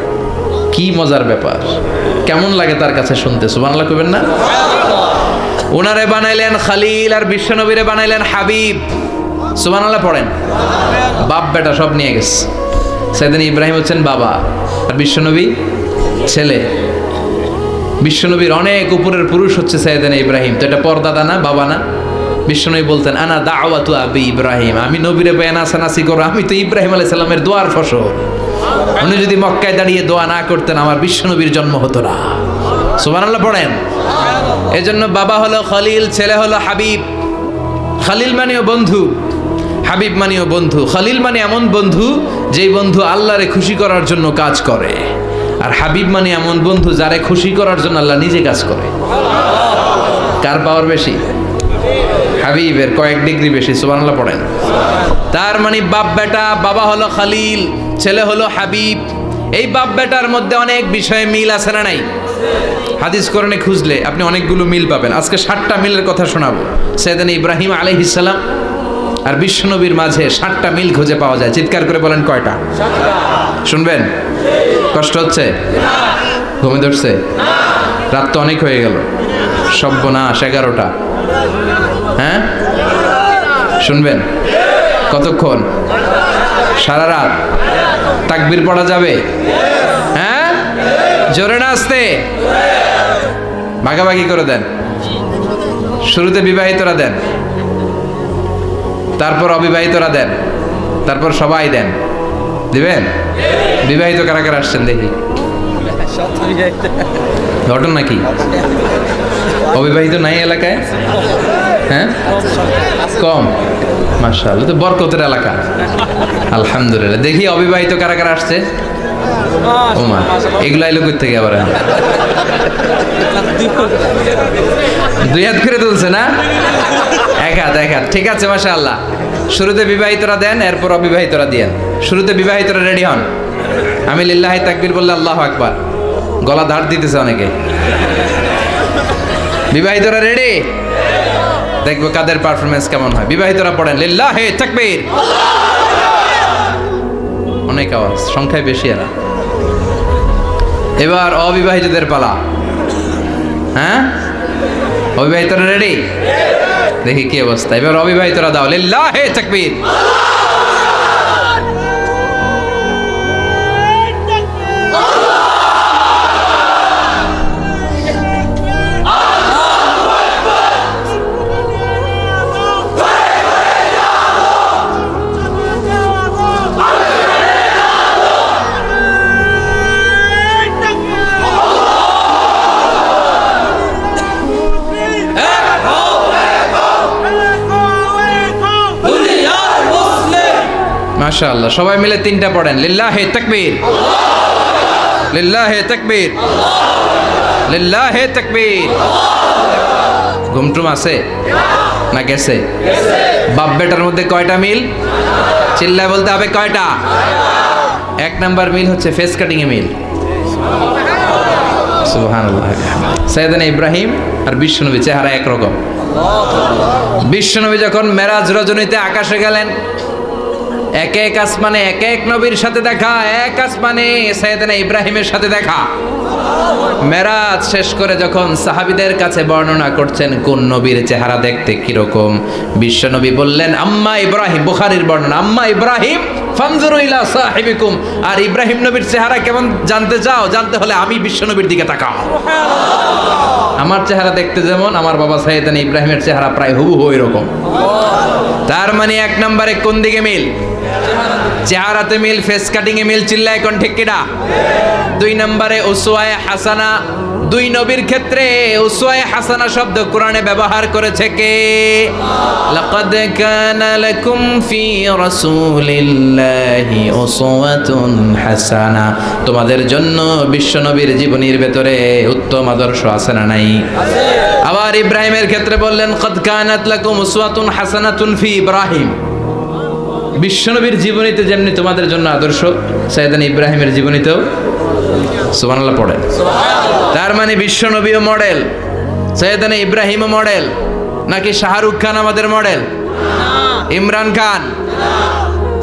কি মজার ব্যাপার, কেমন লাগে তার কাছে শুনতে? সুবহানাল্লাহ কইবেন না? ওনারে বানাইলেন খলিল আর বিশ্বনবীরে বানাইলেন হাবিব। সুবহানাল্লাহ পড়েন। বাপ বেটা সব নিয়ে গেছে। সাইয়েদনা ইব্রাহিম হচ্ছেন বাবা আর বিশ্বনবী ছেলে। বিশ্বনবীর অনেক উপরের পুরুষ হচ্ছে সাইয়েদনা ইব্রাহিম। তো এটা পরদাদা না, বাবা না? বিশ্বনবী বলতেন, আনা দাওয়াতু আবি ইব্রাহিম, আমি নবীরে বেনাসানাসি করো, আমি তো ইব্রাহিম আলাইহিস সালামের দোয়ার ফসল। উনি যদি মক্কায় দাঁড়িয়ে দোয়া না করতেন, আমার বিশ্বনবীর জন্ম হতো না। সুবহানাল্লাহ পড়েন। এজন্য বাবা হলো খলিল, ছেলে হলো হাবিব। খলিল মানেও বন্ধু, হাবিব মানেও বন্ধু। খলিল মানে এমন বন্ধু যেই বন্ধু আল্লাহরে খুশি করার জন্য কাজ করে, আর হাবিব মানে এমন বন্ধু যারে খুশি করার জন্য আল্লাহ নিজে কাজ করে। কার পাওয়ার বেশি? হাবিবের কয়েক ডিগ্রি বেশি। সুবহানাল্লাহ পড়েন। তার মানে বাপ বেটা, বাবা হলো খলিল, ছেলে হলো হাবিব। এই বাপ বেটার মধ্যে অনেক বিষয়ে মিল আছে না নাই? হাদিস কোরআনে খুঁজলে আপনি অনেকগুলো মিল পাবেন। আজকে 7টা মিলের কথা শোনাবো। সাইয়েদনা ইব্রাহিম আলাইহিস সালাম আর বিশ্বনবীর মাঝে 7টা মিল খুঁজে পাওয়া যায়। চিৎকার করে বলেন, কয়টা? শুনবেন? কষ্ট হচ্ছে? ঘুমে ধরছে? রাত তো অনেক হয়ে গেল। সর্বনাশ, 11টা। হ্যাঁ, শুনবেন? কতক্ষণ? সারা রাত। তাকবীর পড়া যাবে? হ্যাঁ, জোরে না আসতে? ভাগাভাগি করে দেন। শুরুতে বিবাহিতরা দেন, তারপর অবিবাহিতরা দেন, তারপর সবাই দেন। দিবেন? বিবাহিত কারা কারা আসছেন দেখি? ঘটন নাকি? অবিবাহিত নাই এলাকায়? হ্যাঁ, কম। মাশাআল্লাহ, তো বরকতের এলাকা। আলহামদুলিল্লাহ। দেখি অবিবাহিত কারা কারা আসছে? ওমা, এগুলো আইলো কই থেকে আবার? 2 হাত করে তুলছে না? 1 হাত, 1 হাত। ঠিক আছে, মাশাআল্লাহ। শুরুতে বিবাহিতরা দেন, এরপর অবিবাহিতরা দিয়েন। শুরুতে বিবাহিতরা রেডি হন। আমি লিল্লাহি তাকবীর বললে আল্লাহু আকবার। গলা ধার দিতেছে অনেকে। বিবাহিতরা রেডি? দেখবো কাদের পারফরমেন্স কেমন হয়। বিবাহিতরা পড়েন, লিল্লাহি তাকবীর। অনেক আওয়াজ, সংখ্যায় বেশি এরা। এবার অবিবাহিতদের পালা। হ্যাঁ, অবিবাহিতরা রেডি? দেখি কি অবস্থা। এবার অবিবাহিতরা দাও, লিল্লাহি তাকবীর। মাশাআল্লাহ, সবাই মিলে 3টা পড়েন, লিল্লাহি তাকবীর, লিল্লাহে তাকবীর, লিল্লাহে তাকবীর। ঘুমটুম আছে না গেছে? বাপ বেটার মধ্যে কয়টা মিল? চিল্লায় বলতে হবে কয়টা? এক নাম্বার মিল হচ্ছে ফেস কাটিং এ মিল। সুবহানাল্লাহ। সাইয়েদনা ইব্রাহিম আর বিশ্বনবী চেহারা একরকম। বিশ্বনবী যখন মেরাজ রজনীতে আকাশে গেলেন, এক এক আসমানে এক এক নবীর সাথে দেখা, এক আসমানে সাইয়েদনা ইব্রাহিমের সাথে দেখা। মেরাজ শেষ করে যখন সাহাবীদের কাছে বর্ণনা করছেন কোন নবীর চেহারা দেখতে কিরকম, বিশ্বনবী বললেন আম্মা ইব্রাহিম, বুখারীর বর্ণনা, আম্মা ইব্রাহিম ফানজুরু ইলা সাহিবিকুম। আর ইব্রাহিম নবীর চেহারা কেমন জানতে চাও? জানতে হলে আমি বিশ্বনবীর দিকে তাকাও। আমার চেহারা দেখতে যেমন, আমার বাবা সাইয়েদনা ইব্রাহিমের চেহারা প্রায় হুবহু এরকম। তার মানে এক নম্বরে কোন দিকে মিল? চেহারাতে মিল, ফেস কাটিং এ মিল। চিল্লায় কোন ঠিক কিনা? দুই নম্বরে উসওয়ায়ে হাসানা। দুই নবীর ক্ষেত্রে উসওয়ায়ে হাসানা শব্দ কোরআনে ব্যবহার করেছে কে? লাকাদ কানা লাকুম ফি রাসূলিল্লাহি উসওয়াতুন হাসানা। তোমাদের জন্য বিশ্বনবীর জীবনীর ভেতরে উত্তম আদর্শ আছে না নাই? আবার ইব্রাহিমের ক্ষেত্রে বললেন কাদ কানাত লাকুম উসওয়াতুন হাসানাতুন ফি ইব্রাহিম। বিশ্বনবীর জীবনীতে যেমনি তোমাদের জন্য আদর্শ, সাইয়েদনা ইব্রাহিমের জীবনীতেও সুবহানাল্লাহ পড়ে। তার মানে বিশ্বনবীও মডেল, সাইয়েদনা ইব্রাহিমও মডেল। নাকি শাহরুখ খান আমাদের মডেল? ইমরান খান,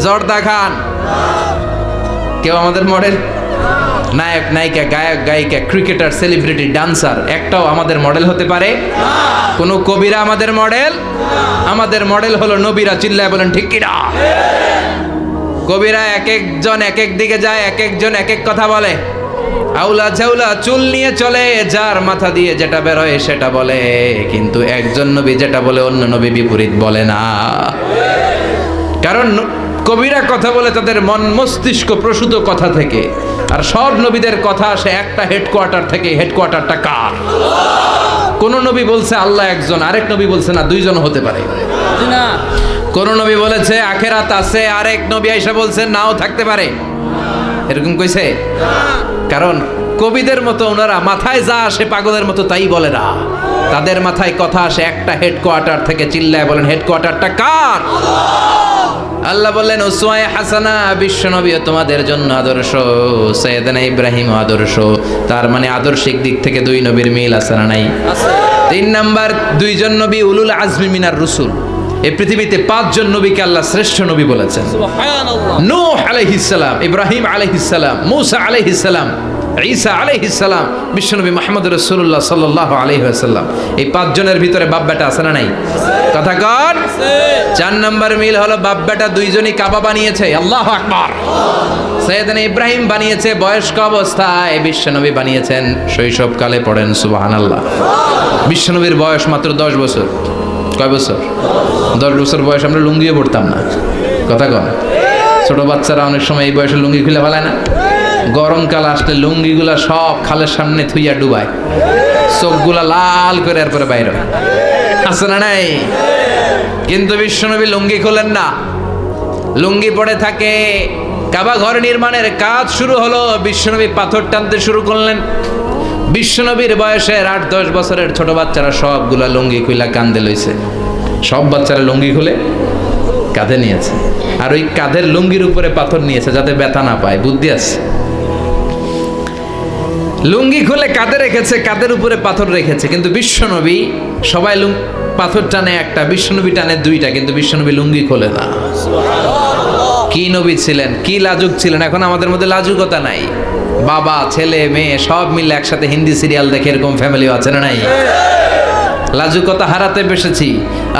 জর্দা খান, কেউ আমাদের মডেল? নায়ক নায়িকা, গায়ক গায়িকা, ক্রিকেটার, সেলিব্রিটি, ডান্সার একটাও আমাদের মডেল হতে পারে? কোন কবিরা আমাদের মডেল? আমাদের মডেল হলো নবীরা। চিল্লায় বলেন ঠিক কিনা? কবিরা এক একজন এক এক দিকে যায়, এক একজন এক এক কথা বলে। আউলা ঝাউলা চুল নিয়ে চলে, যার মাথা দিয়ে যেটা বের হয় সেটা বলে, কিন্তু একজন নবী যেটা বলে অন্য নবী বিপরীত বলে না। কারণ কবিরা কথা বলে তাদের মন মস্তিষ্ক প্রসূত কথা থেকে, আর সব নবীদের কথা আসে একটা হেডকোয়ার্টার থেকে। হেডকোয়ার্টারটা কার? কোন নবী বলছে আল্লাহ একজন, আরেক নবী বলছে না দুইজন হতে পারে। কোন নবী বলেছে আখেরাত আছে, আরেক নবী আয়েশা বলছে নাও থাকতে পারে। এরকম কইছে? কারণ কবিদের মতো ওনারা মাথায় যা আসে পাগলের মতো তাই বলে না। তাদের মাথায় কথা আসে একটা হেডকোয়ার্টার থেকে। চিল্লায় বলেন হেডকোয়ার্টারটা কার? আল্লাহ বললেন উসওয়ায়ে হাসানা, বিশ্বনবী তোমাদের জন্য আদর্শ, সাইয়েদনা ইব্রাহিম আদর্শ। তার মানে আদর্শিক দিক থেকে দুই নবীর মিল আছে না নাই? তিন নাম্বার, দুইজন নবী উলুল আজমি মিনার রুসুল। এই পৃথিবীতে পাঁচজন নবীকে আল্লাহ শ্রেষ্ঠ নবী বলেছেন। নূহ আলাইহিস সালাম, ইব্রাহিম আলাইহিস সালাম, মূসা আলাইহিস সালাম, ঈসা আলাইহিস সালাম, বিশ্বনবী মুহাম্মদ রাসূলুল্লাহ সাল্লাল্লাহু আলাইহি ওয়াসাল্লাম। এই পাঁচজনের ভিতরে বাপ বেটা আছে না নাই? কথা কর। চার নাম্বার মিল হলো বাপ বেটা দুইজনই কাবা বানিয়েছে। আল্লাহু আকবার। সাইয়েদনা ইব্রাহিম বানিয়েছে বয়স্ক অবস্থায়, বিশ্বনবী বানিয়েছেন শৈশবকালে। পড়েন সুবহানাল্লাহ। বিশ্বনবীর বয়স মাত্র 10 বছর। কয় বছর? 10 বছর বয়স আমরা লুঙ্গিও পড়তাম না। কথা কন। ছোট বাচ্চারা অনেক সময় এই বয়সে লুঙ্গি খুলে ফেলায় না? গরমকাল আসলে লুঙ্গিগুলা সব খালের সামনে থুইয়া ডুবায়, চোখগুলা লাল করে এরপরে বাইরে আছে না নাই? কিন্তু বিশ্বনবী লুঙ্গি খোলেন না, লুঙ্গি পড়ে থাকে। কাবা ঘর নির্মাণের কাজ শুরু হলো, বিশ্বনবী পাথর টানতে শুরু করলেন। বিশ্বনবীর বয়সের 8-10 বছরের ছোট বাচ্চারা সবগুলা লুঙ্গি খুইলা কাঁধে লইছে। সব বাচ্চারা লুঙ্গি খুলে কাঁধে নিয়েছে, আর ওই কাঁধের লুঙ্গির উপরে পাথর নিয়েছে যাতে ব্যথা না পায়। বুদ্ধি আছে। লুঙ্গি খুলে কাঁধে রেখেছে, কাঁধের উপরে পাথর রেখেছে। কিন্তু বিশ্বনবী, সবাই পাথর টানে একটা, বিশ্বনবী টানে দুইটা, কিন্তু বিশ্বনবী লুঙ্গি খোলে না। কি নবী ছিলেন, কি লাজুক ছিলেন। এখন আমাদের মধ্যে লাজুকতা নাই। বাবা ছেলে মেয়ে সব মিলে একসাথে হিন্দি সিরিয়াল দেখে, এরকম ফ্যামিলিও আছে না নাই? লাজুকতা হারাতে বসেছি।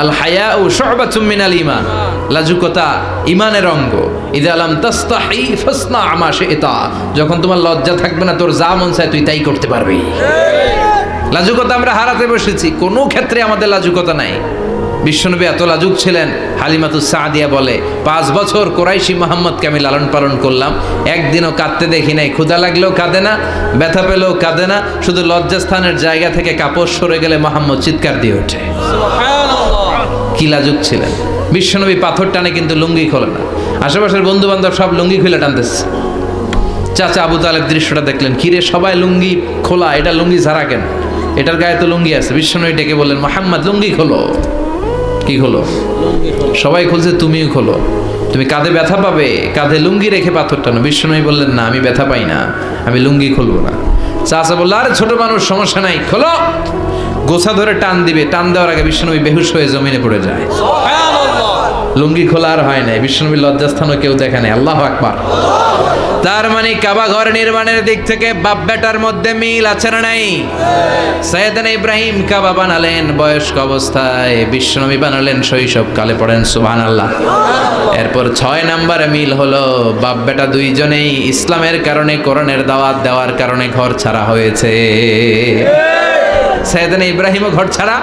আল হায়াউ শু'বাতুম মিনাল ঈমান। লাজুকতা ঈমানের অঙ্গ। ইযা লাম তাস্তাহি ফাসনা মা শি'তা। যখন তোমার লজ্জা থাকবে না, তোর যা মন চায় তুই তাই করতে পারবি। লাজুকতা আমরা হারাতে বসেছি, কোনো ক্ষেত্রে আমাদের লাজুকতা নাই। বিশ্বনবী এত লাজুক ছিলেন, হালিমাতুস সাদিয়া বলে 5 বছর কুরাইশি মুহাম্মদকে আমি লালন পালন করলাম, একদিনও কাঁদতে দেখি নাই। ক্ষুধা লাগলেও কাঁদে না, ব্যথা পেলেও কাঁদে না, শুধু লজ্জাস্থানের জায়গা থেকে কাপড় সরে গেলে মুহাম্মদ চিৎকার দিয়ে ওঠে। কি লাজুক ছিলেন বিশ্বনবী। পাথর টানে কিন্তু লুঙ্গি খোলে না। আশেপাশের বন্ধু বান্ধব সব লুঙ্গি খুলে টানতেছে। চাচা আবু তালেব দৃশ্যটা দেখলেন, কিরে সবাই লুঙ্গি খোলা, এটা লুঙ্গি ছাড়া কেন? এটার গায়ে তো লুঙ্গি আছে। বিশ্বনবী ডেকে বললেন, মুহাম্মদ লুঙ্গি খোলো। কি খোলো? সবাই খুলছে, তুমিও খোলো। তুমি কাঁধে ব্যথা পাবে, কাঁধে লুঙ্গি রেখে পাথর টানো। বিশ্বনবী বললেন, না আমি ব্যথা পাই না, আমি লুঙ্গি খুলবো না। চাচা বললো, আরে ছোট মানুষ, সমস্যা নাই, খোলো। গোছা ধরে টান দিবে, টান দেওয়ার আগে বিশ্বনবী বেহুশ হয়ে জমিনে পড়ে যায়। লুঙ্গি খোলা আর হয় নাই। বিশ্বনবীর লজ্জাস্থানও কেউ দেখে নাই। আল্লাহু আকবার। তার মানে কাবা ঘর নির্মাণের দিক থেকে বাপ বেটার মধ্যে মিল আছে না নাই? সাইয়েদনা ইব্রাহিম কাবা বানালেন বয়স্ক অবস্থায়, বিশ্বনবী বানালেন শৈশবকালে। পড়েন সুবহানাল্লাহ। এরপর 6 নম্বরে মিল হলো, বাপ বেটা দুইজনেই ইসলামের কারণে, কোরআনের দাওয়াত দেওয়ার কারণে ঘর ছাড়া হয়েছে। সাইয়েদনা ইব্রাহিমও ঘর ছাড়া,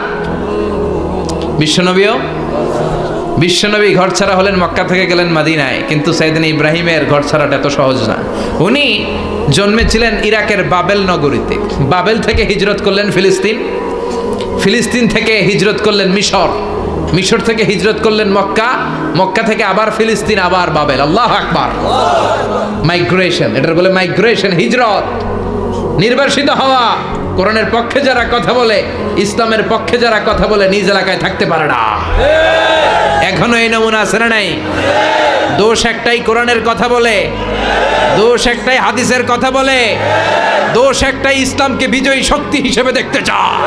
বিশ্বনবী ঘর ছাড়া হলেন, মক্কা থেকে গেলেন মদিনায়। কিন্তু সাইয়েদনা ইব্রাহিমের ঘর ছাড়াটা এত সহজ না। উনি জন্মেছিলেন ইরাকের বাবেল নগরীতে। বাবেল থেকে হিজরত করলেন ফিলিস্তিন, ফিলিস্তিন থেকে হিজরত করলেন মিশর, মিশর থেকে হিজরত করলেন মক্কা, মক্কা থেকে আবার ফিলিস্তিন, আবার বাবেল। আল্লাহু আকবার। মাইগ্রেশন, এটার বলে মাইগ্রেশন, হিজরত, নির্বাসিত হওয়া। কোরআনের পক্ষে যারা কথা বলে, ইসলামের পক্ষে যারা কথা বলে, নিজ এলাকায় থাকতে পারে না। এখনো এই নমুনা আছে না নাই? দোষ একটাই, কোরআনের কথা বলে। দোষ একটাই, হাদিসের কথা বলে। দোষ একটাই, ইসলামকে বিজয়ী শক্তি হিসেবে দেখতে চায়।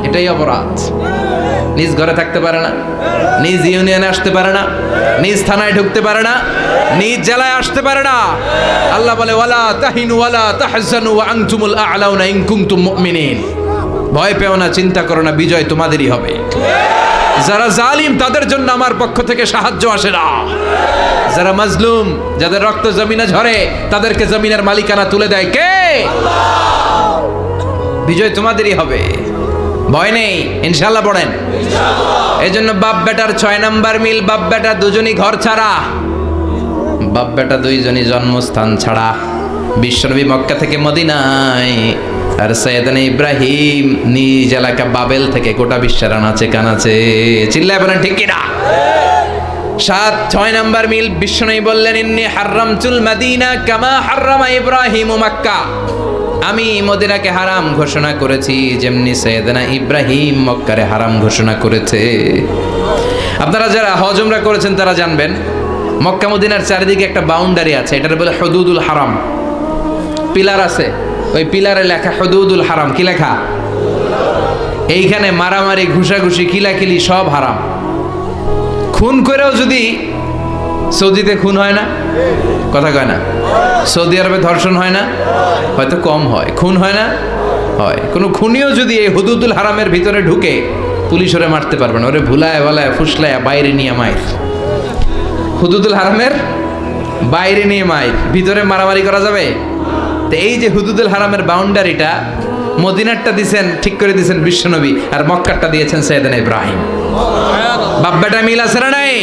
এটাই অপরাধ। নিজ ঘরে থাকতে পারে না, নিজ ইউনিয়নে আসতে পারে না, নিজ থানায় ঢুকতে পারে না, নিজ জেলায় আসতে পারে না। আল্লাহ বলে, ওয়ালা তাহিনু ওয়ালা তাহজানু ওয়া আনতুমুল আ'লাউনা ইন কুনতুম মুমিনিন। ভয় পেও না, চিন্তা করো না, বিজয় তোমাদেরই হবে। যারা জালিম তাদের জন্য আমার পক্ষ থেকে সাহায্য আসে না। যারা মাজলুম, যাদের রক্ত জমিনে ঝরে, তাদেরকে জমিনের মালিকানা তুলে দেয় কে? বিজয় তোমাদেরই হবে, ভয় নেই, ইনশাআল্লাহ। পড়েন। এই জন্য বাপ বেটার 6 নাম্বার মিল, বাপ বেটা দুজনই ঘর ছাড়া, বাপ বেটা দুইজনই জন্মস্থান ছাড়া। বিশ্বনবী মক্কা থেকে মদিনায়, আর সাইয়েদনা ইব্রাহিম নিজ এলাকা বাবেল থেকে গোটা বিশ্বের আনাচে কানাচে। চিল্লায় বলেন ঠিক কিনা? 6 নাম্বার মিল, বিশ্বনবী বললেন, ইন্নী হাররামতুল মাদিনা কামা হাররামা ইব্রাহিম মক্কা। আমি মদিনাকে হারাম ঘোষণা করেছি যেমনি সাইয়েদনা ইব্রাহিম মক্কারে হারাম ঘোষণা করেছে। আপনারা যারা হজ উমরা করেছেন তারা জানবেন, মক্কা মদিনার চারিদিকে একটা বাউন্ডারি আছে, এটার বলে হুদুদুল হারাম। পিলার আছে, ওই পিলারে লেখা হুদুদুল হারাম। কি লেখা? এইখানে মারামারি, ঘুষাঘুষি, কিলাকিলি সব হারাম। খুন করেও যদি, সৌদিতে খুন হয় না, কথা কয় না? সৌদি আরবে ধর্ষণ হয় না, হয়তো কম হয়, খুন হয় না, হয়। কোনো খুনিও যদি এই হুদুদুল হারামের ভিতরে ঢুকে, পুলিশ ওরে মারতে পারবে না, ওরে ভুলায় ভালায় ফুসলায় বাইরে নিয়ে মায়ের। হুদুদুল হারামের বাইরে নিয়ে মায়ের, ভিতরে মারামারি করা যাবে? তো এই যে হুদুদুল হারামের বাউন্ডারিটা, মদিনারটা দিয়েছেন, ঠিক করে দিয়েছেন বিশ্বনবী, আর মক্কারটা দিয়েছেন সাইয়েদনা ইব্রাহিম। বাপ বেটা মিল আছে না নাই?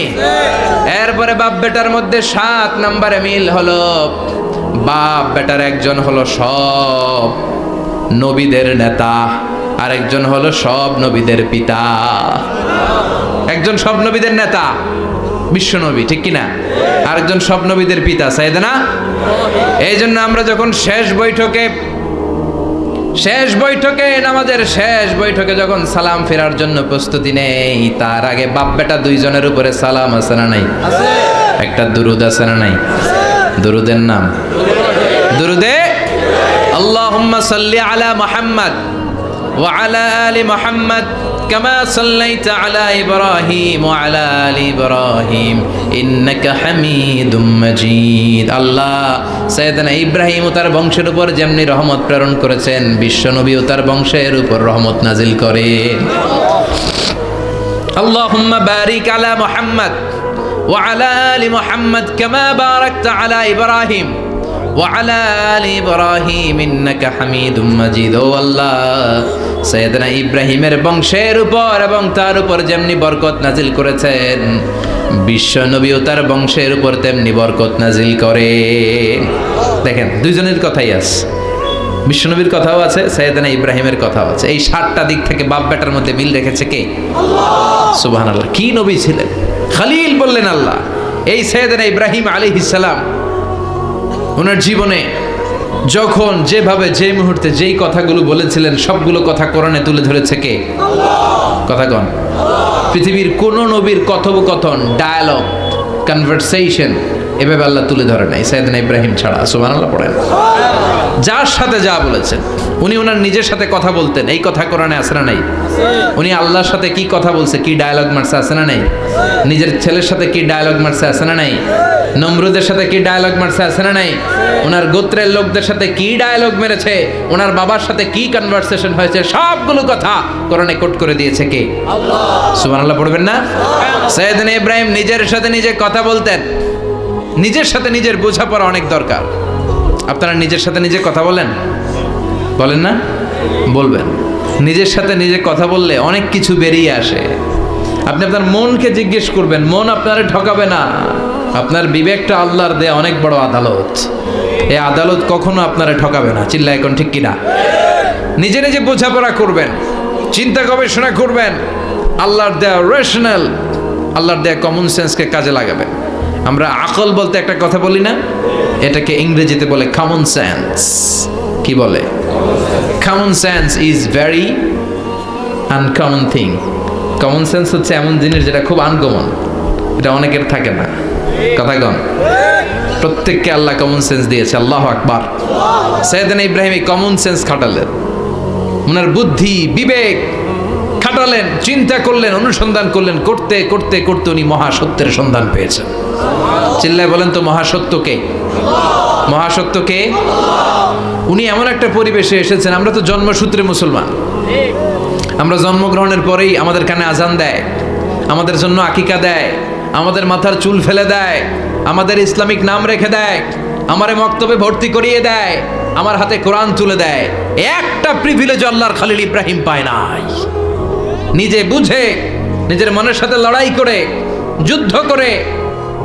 এরপরে বাপ বেটার মধ্যে 7 নম্বরে মিল হলো, বাপ বেটার একজন হলো সব নবীদের নেতা, আর একজন হলো সব নবীদের পিতা। একজন সব নবীদের নেতা বিশ্বনবী, ঠিক কিনা? আরেকজন সব নবীদের পিতা সাইয়েদনা। এই জন্য আমরা যখন শেষ বৈঠকে নামাজের শেষ বৈঠকে যখন সালাম ফেরার জন্য প্রস্তুতি নেই, তার আগে বাপ বেটা দুইজনের উপরে সালাম আছে না নাই? একটা দুরুদ আছে না নাই? দুরুদের নাম দুরুদে আল্লাহুম্মা সাল্লি আলা মুহাম্মদ ওয়া আলা আলি মুহাম্মদ কামা সাল্লাইতা আলা ইব্রাহিম ওয়া আলা আলি ইব্রাহিম ইন্নাকা হামিদুম মাজিদ। আল্লাহ সাইয়েদনা ইব্রাহিম ও তার বংশের উপর যেমনি রহমত প্রেরণ করেছেন, বিশ্বনবী ও তার বংশের উপর রহমত নাজিল করেন। আল্লাহুম্মা বারিক আলা মুহাম্মদ ওয়া আলা আলি মুহাম্মদ কামা বারাকতা আলা ইব্রাহিম ওয়া আলা আলি ইব্রাহিম ইন্নাকা হামিদুম মাজিদ। ও আল্লাহ, সাইয়েদনা ইব্রাহিমের বংশের উপর এবং তার উপর যেমনি বরকত নাজিল করেছেন, বিশ্বনবী ও তার বংশের উপর তেমনি বরকত নাজিল করে। দেখেন, দুইজনের কথাই আছে, বিশ্বনবীর কথাও আছে, সাইয়েদনা ইব্রাহিমের কথাও আছে। এই 7টা দিক থেকে বাপ বেটার মধ্যে মিল রেখেছে কে? সুবহানাল্লাহ। কি নবী ছিলেন? খলিল বললেন আল্লাহ। এই সাইয়েদনা ইব্রাহিম আলাইহিস সালাম ওনার জীবনে যখন যেভাবে যে মুহূর্তে যেই কথাগুলো বলেছিলেন সবগুলো কথা কোরআনে তুলে ধরেছে কে? কথা কন। পৃথিবীর কোন নবীর কথোপকথন, ডায়ালগ, কনভারসেশন এভাবে আল্লাহ তুলে ধরে নাই সাইয়েদনা ইব্রাহিম ছাড়া। সুবহানাল্লাহ পড়েন। যার সাথে যা বলেছেন, উনি ওনার নিজের সাথে কথা বলতেন, এই কথা কোরআনে আছে না নাই? উনি আল্লাহর সাথে কি কথা বলছে, কি ডায়ালগ মারছে, আছে না নাই? নিজের ছেলের সাথে কি ডায়ালগ মারছে, আছে না নাই? নমরুদের সাথে কি ডায়ালগ মারছে, আছে না নাই? ওনার গোত্রের লোকদের সাথে কি ডায়ালগ মেরেছে, ওনার বাবার সাথে কি কনভারসেশন হয়েছে, সবগুলো কথা কোরআনে কোট করে দিয়েছে কে? আল্লাহ। সুবহানাল্লাহ পড়বেন না? সাইয়েদনা ইব্রাহিম নিজের সাথে নিজে কথা বলতেন। নিজের সাথে নিজের বোঝাপড়া অনেক দরকার। আপনারা নিজের সাথে নিজে কথা বলেন? বলেন না? বলবেন। নিজের সাথে নিজে কথা বললে অনেক কিছু বেরিয়ে আসে। আপনি আপনার মনকে জিজ্ঞেস করবেন, মন আপনারে ঠকাবে না। আপনার বিবেকটা আল্লাহর দেয়া অনেক বড় আদালত। এই আদালত কখনো আপনারে ঠকাবে না। চিল্লা এখন ঠিক কিনা? নিজে নিজে বোঝাপড়া করবেন, চিন্তা গবেষণা করবেন, আল্লাহর দেয়া রেশনাল, আল্লাহর দেয়া কমন সেন্সকে কাজে লাগাবেন। আমরা আকল বলতে একটা কথা বলি না, এটাকে ইংরেজিতে বলে কমন সেন্স। কি বলে? Common sense is very uncommon thing. Common sense হচ্ছে এমন জিনিস যেটা খুব আনকমন, এটা অনেকের থাকে না। কথা কন। প্রত্যেককে আল্লাহ কমন সেন্স দিয়েছে। আল্লাহু আকবার। সাইয়েদনা ইব্রাহিম এই কমন সেন্স খাটালেন, ওনার বুদ্ধি বিবেক খাটালেন, চিন্তা করলেন, অনুসন্ধান করলেন, করতে করতে করতে উনি মহাসত্যের সন্ধান পেয়েছেন। চিল্লায় বলেন তো মহাসত্যকে? মহাসত্যকে? উনি এমন একটা পরিবেশে এসেছেন, আমরা তো জন্মসূত্রে মুসলমান। আমরা জন্মগ্রহণের পরেই আমাদের কানে আজান দেয়, আমাদের জন্য আকিকা দেয়, আমাদের মাথার চুল ফেলে দেয়, আমাদের ইসলামিক নাম রেখে দেয়, আমারে মক্তবে ভর্তি করিয়ে দেয়, আমার হাতে কোরআন তুলে দেয়। একটা প্রিভিলেজ আল্লাহর খলিল ইব্রাহিম পায় নাই। নিজে বুঝে, নিজের মনের সাথে লড়াই করে, যুদ্ধ করে,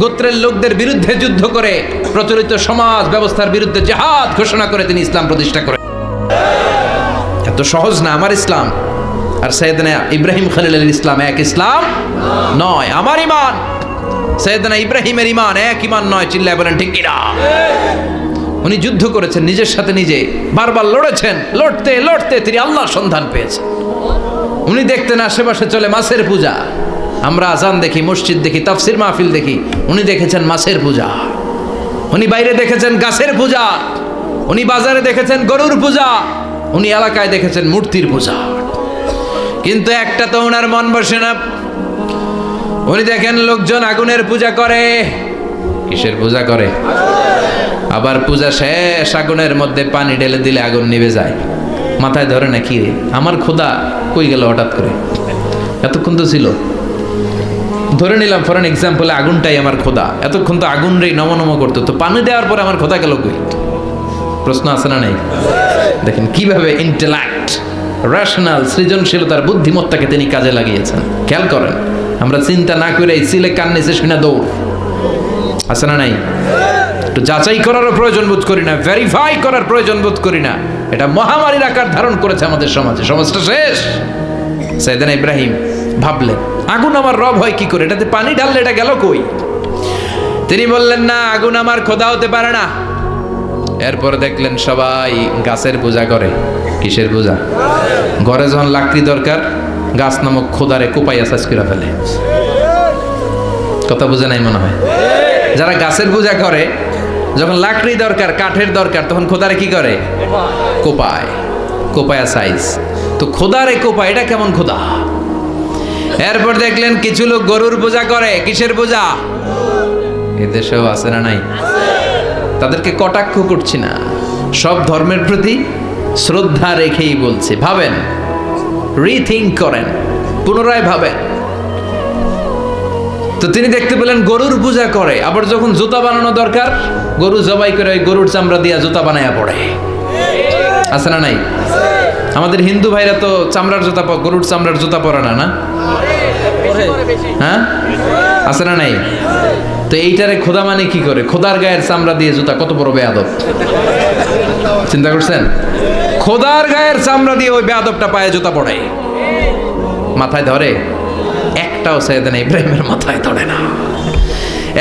গোত্রের লোকদের বিরুদ্ধে যুদ্ধ করে, প্রচলিত সমাজ ব্যবস্থার বিরুদ্ধে জিহাদ ঘোষণা করে তিনি ইসলাম প্রতিষ্ঠা করেন। এত সহজ না আমার ইসলাম আর সাইয়েদনা ইব্রাহিম খলিলের ইসলাম এক ইসলাম নয়। আমার ঈমান সাইয়েদনা ইব্রাহিমের ঈমান এক ঈমান নয়। চিল্লায় বলেন ঠিক কিনা? উনি যুদ্ধ করেছেন, নিজের সাথে নিজে বারবার লড়েছেন, লড়তে লড়তে তিনি আল্লাহর সন্ধান পেয়েছেন। উনি দেখতেন আশেপাশে চলে মাছের পূজা। আমরা আজান দেখি, মসজিদ দেখি, তাফসির মাহফিল দেখি, উনি দেখেছেন মাছের পূজা। উনি বাইরে দেখেছেন গাছের পূজা, উনি বাজারে দেখেছেন গরুর পূজা, উনি এলাকায় দেখেছেন মূর্তির পূজা। কিন্তু একটা তো ওনার মন বসে না। উনি দেখেন লোকজন আগুনের পূজা করে। কিসের পূজা করে? আবার পূজা শেষ আগুনের মধ্যে পানি ঢেলে দিলে আগুন নিভে যায়। মাথায় ধরে না কি রে, আমার খোদা কই গেল হঠাৎ করে? এতক্ষণ তো ছিল। ধরে নিলাম ফর এন এক্সাম্পলে আগুনটাই আমার খোদা, এতক্ষণ তো আগুন রে নম নম করতো, তো পানি দেওয়ার পরে আমার খোদা গেল কই? প্রশ্ন আছে না নাই? দেখেন কিভাবে ইন্টেলেক্ট, রেশনাল, সৃজনশীলতার বুদ্ধিমত্তাকে তিনি কাজে লাগিয়েছেন। খেয়াল করেন, আমরা চিন্তা না করে সিলে কান নিচে শুনে দৌড়। আছে না নাই? একটু যাচাই করারও প্রয়োজন বোধ করি না, ভেরিফাই করার প্রয়োজন বোধ করি না। এটা মহামারীর আকার ধারণ করেছে আমাদের সমাজে। সমাজটা শেষ। সাইয়েদনা ইব্রাহিম ভাবলেন আগুন আমার রব হয় কি করে, এটাতে পানি ঢাললে এটা গেল কই? তিনি বললেন না, আগুন আমার খোদা হতে পারে না। এরপর দেখলেন সবাই গাছের পূজা করে। কিসের পূজা? ঘরে যখন লাকড়ি দরকার, গাছ নামক খোদারে কোপাইয়া সাজ করে ফেলে। কথা বুঝে নাই মনে হয়? যারা গাছের পূজা করে, যখন লাকড়ি দরকার, কাঠের দরকার, তখন খোদারে কি করে? কোপায়। কোপায়া সাইজ। তো খোদারে কোপায়, এটা কেমন খোদা? এরপর দেখলেন কিছু লোক গরুর পূজা করে। কিসের পূজা? এদেশেও আছে না নাই? তাদেরকে কটাক্ষ করছি না, সব ধর্মের প্রতি শ্রদ্ধা রেখেই বলছে। ভাবেন, রিথিঙ্ক করেন, পুনরায় ভাবেন। তো তিনি দেখতে পেলেন গরুর পূজা করে। আবার যখন জুতা বানানো দরকার, গরু জবাই করে ওই গরুর চামড়া দিয়া জুতা বানায়া পড়ে। আছে না নাই? আমাদের হিন্দু ভাইরা তো চামড়ার জুতা, গরুর চামড়ার জুতা পরে না, না? হ্যাঁ, আছে না নাই? তো এইটারে খোদা মানে কি করে? খোদার গায়ের চামড়া দিয়ে জুতা, কত বড় বেয়াদব! চিন্তা করছেন? খোদার গায়ের চামড়া দিয়ে ওই বেয়াদবটা পায়ে জুতা পড়ে। মাথায় ধরে? একটাও সাইয়েদনা ইব্রাহিমের মাথায় ধরে না।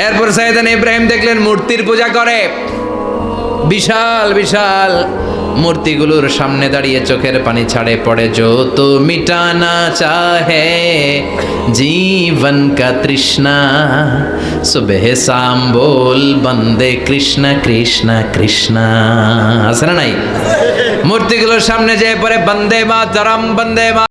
এরপর সাইয়েদনা ইব্রাহিম দেখলেন মূর্তির পূজা করে। বিশাল বিশাল মূর্তিগুলোর সামনে দাঁড়িয়ে চোখের পানি ছাড়ে পড়ে, যো তো মিটানা চাহে জীবন কা তৃষ্ণা, সুবহ শাম বল বন্দে কৃষ্ণ কৃষ্ণ কৃষ্ণ। আছে না নাই? মূর্তিগুলোর সামনে যেয়ে পড়ে বন্দে মাতরম বন্দে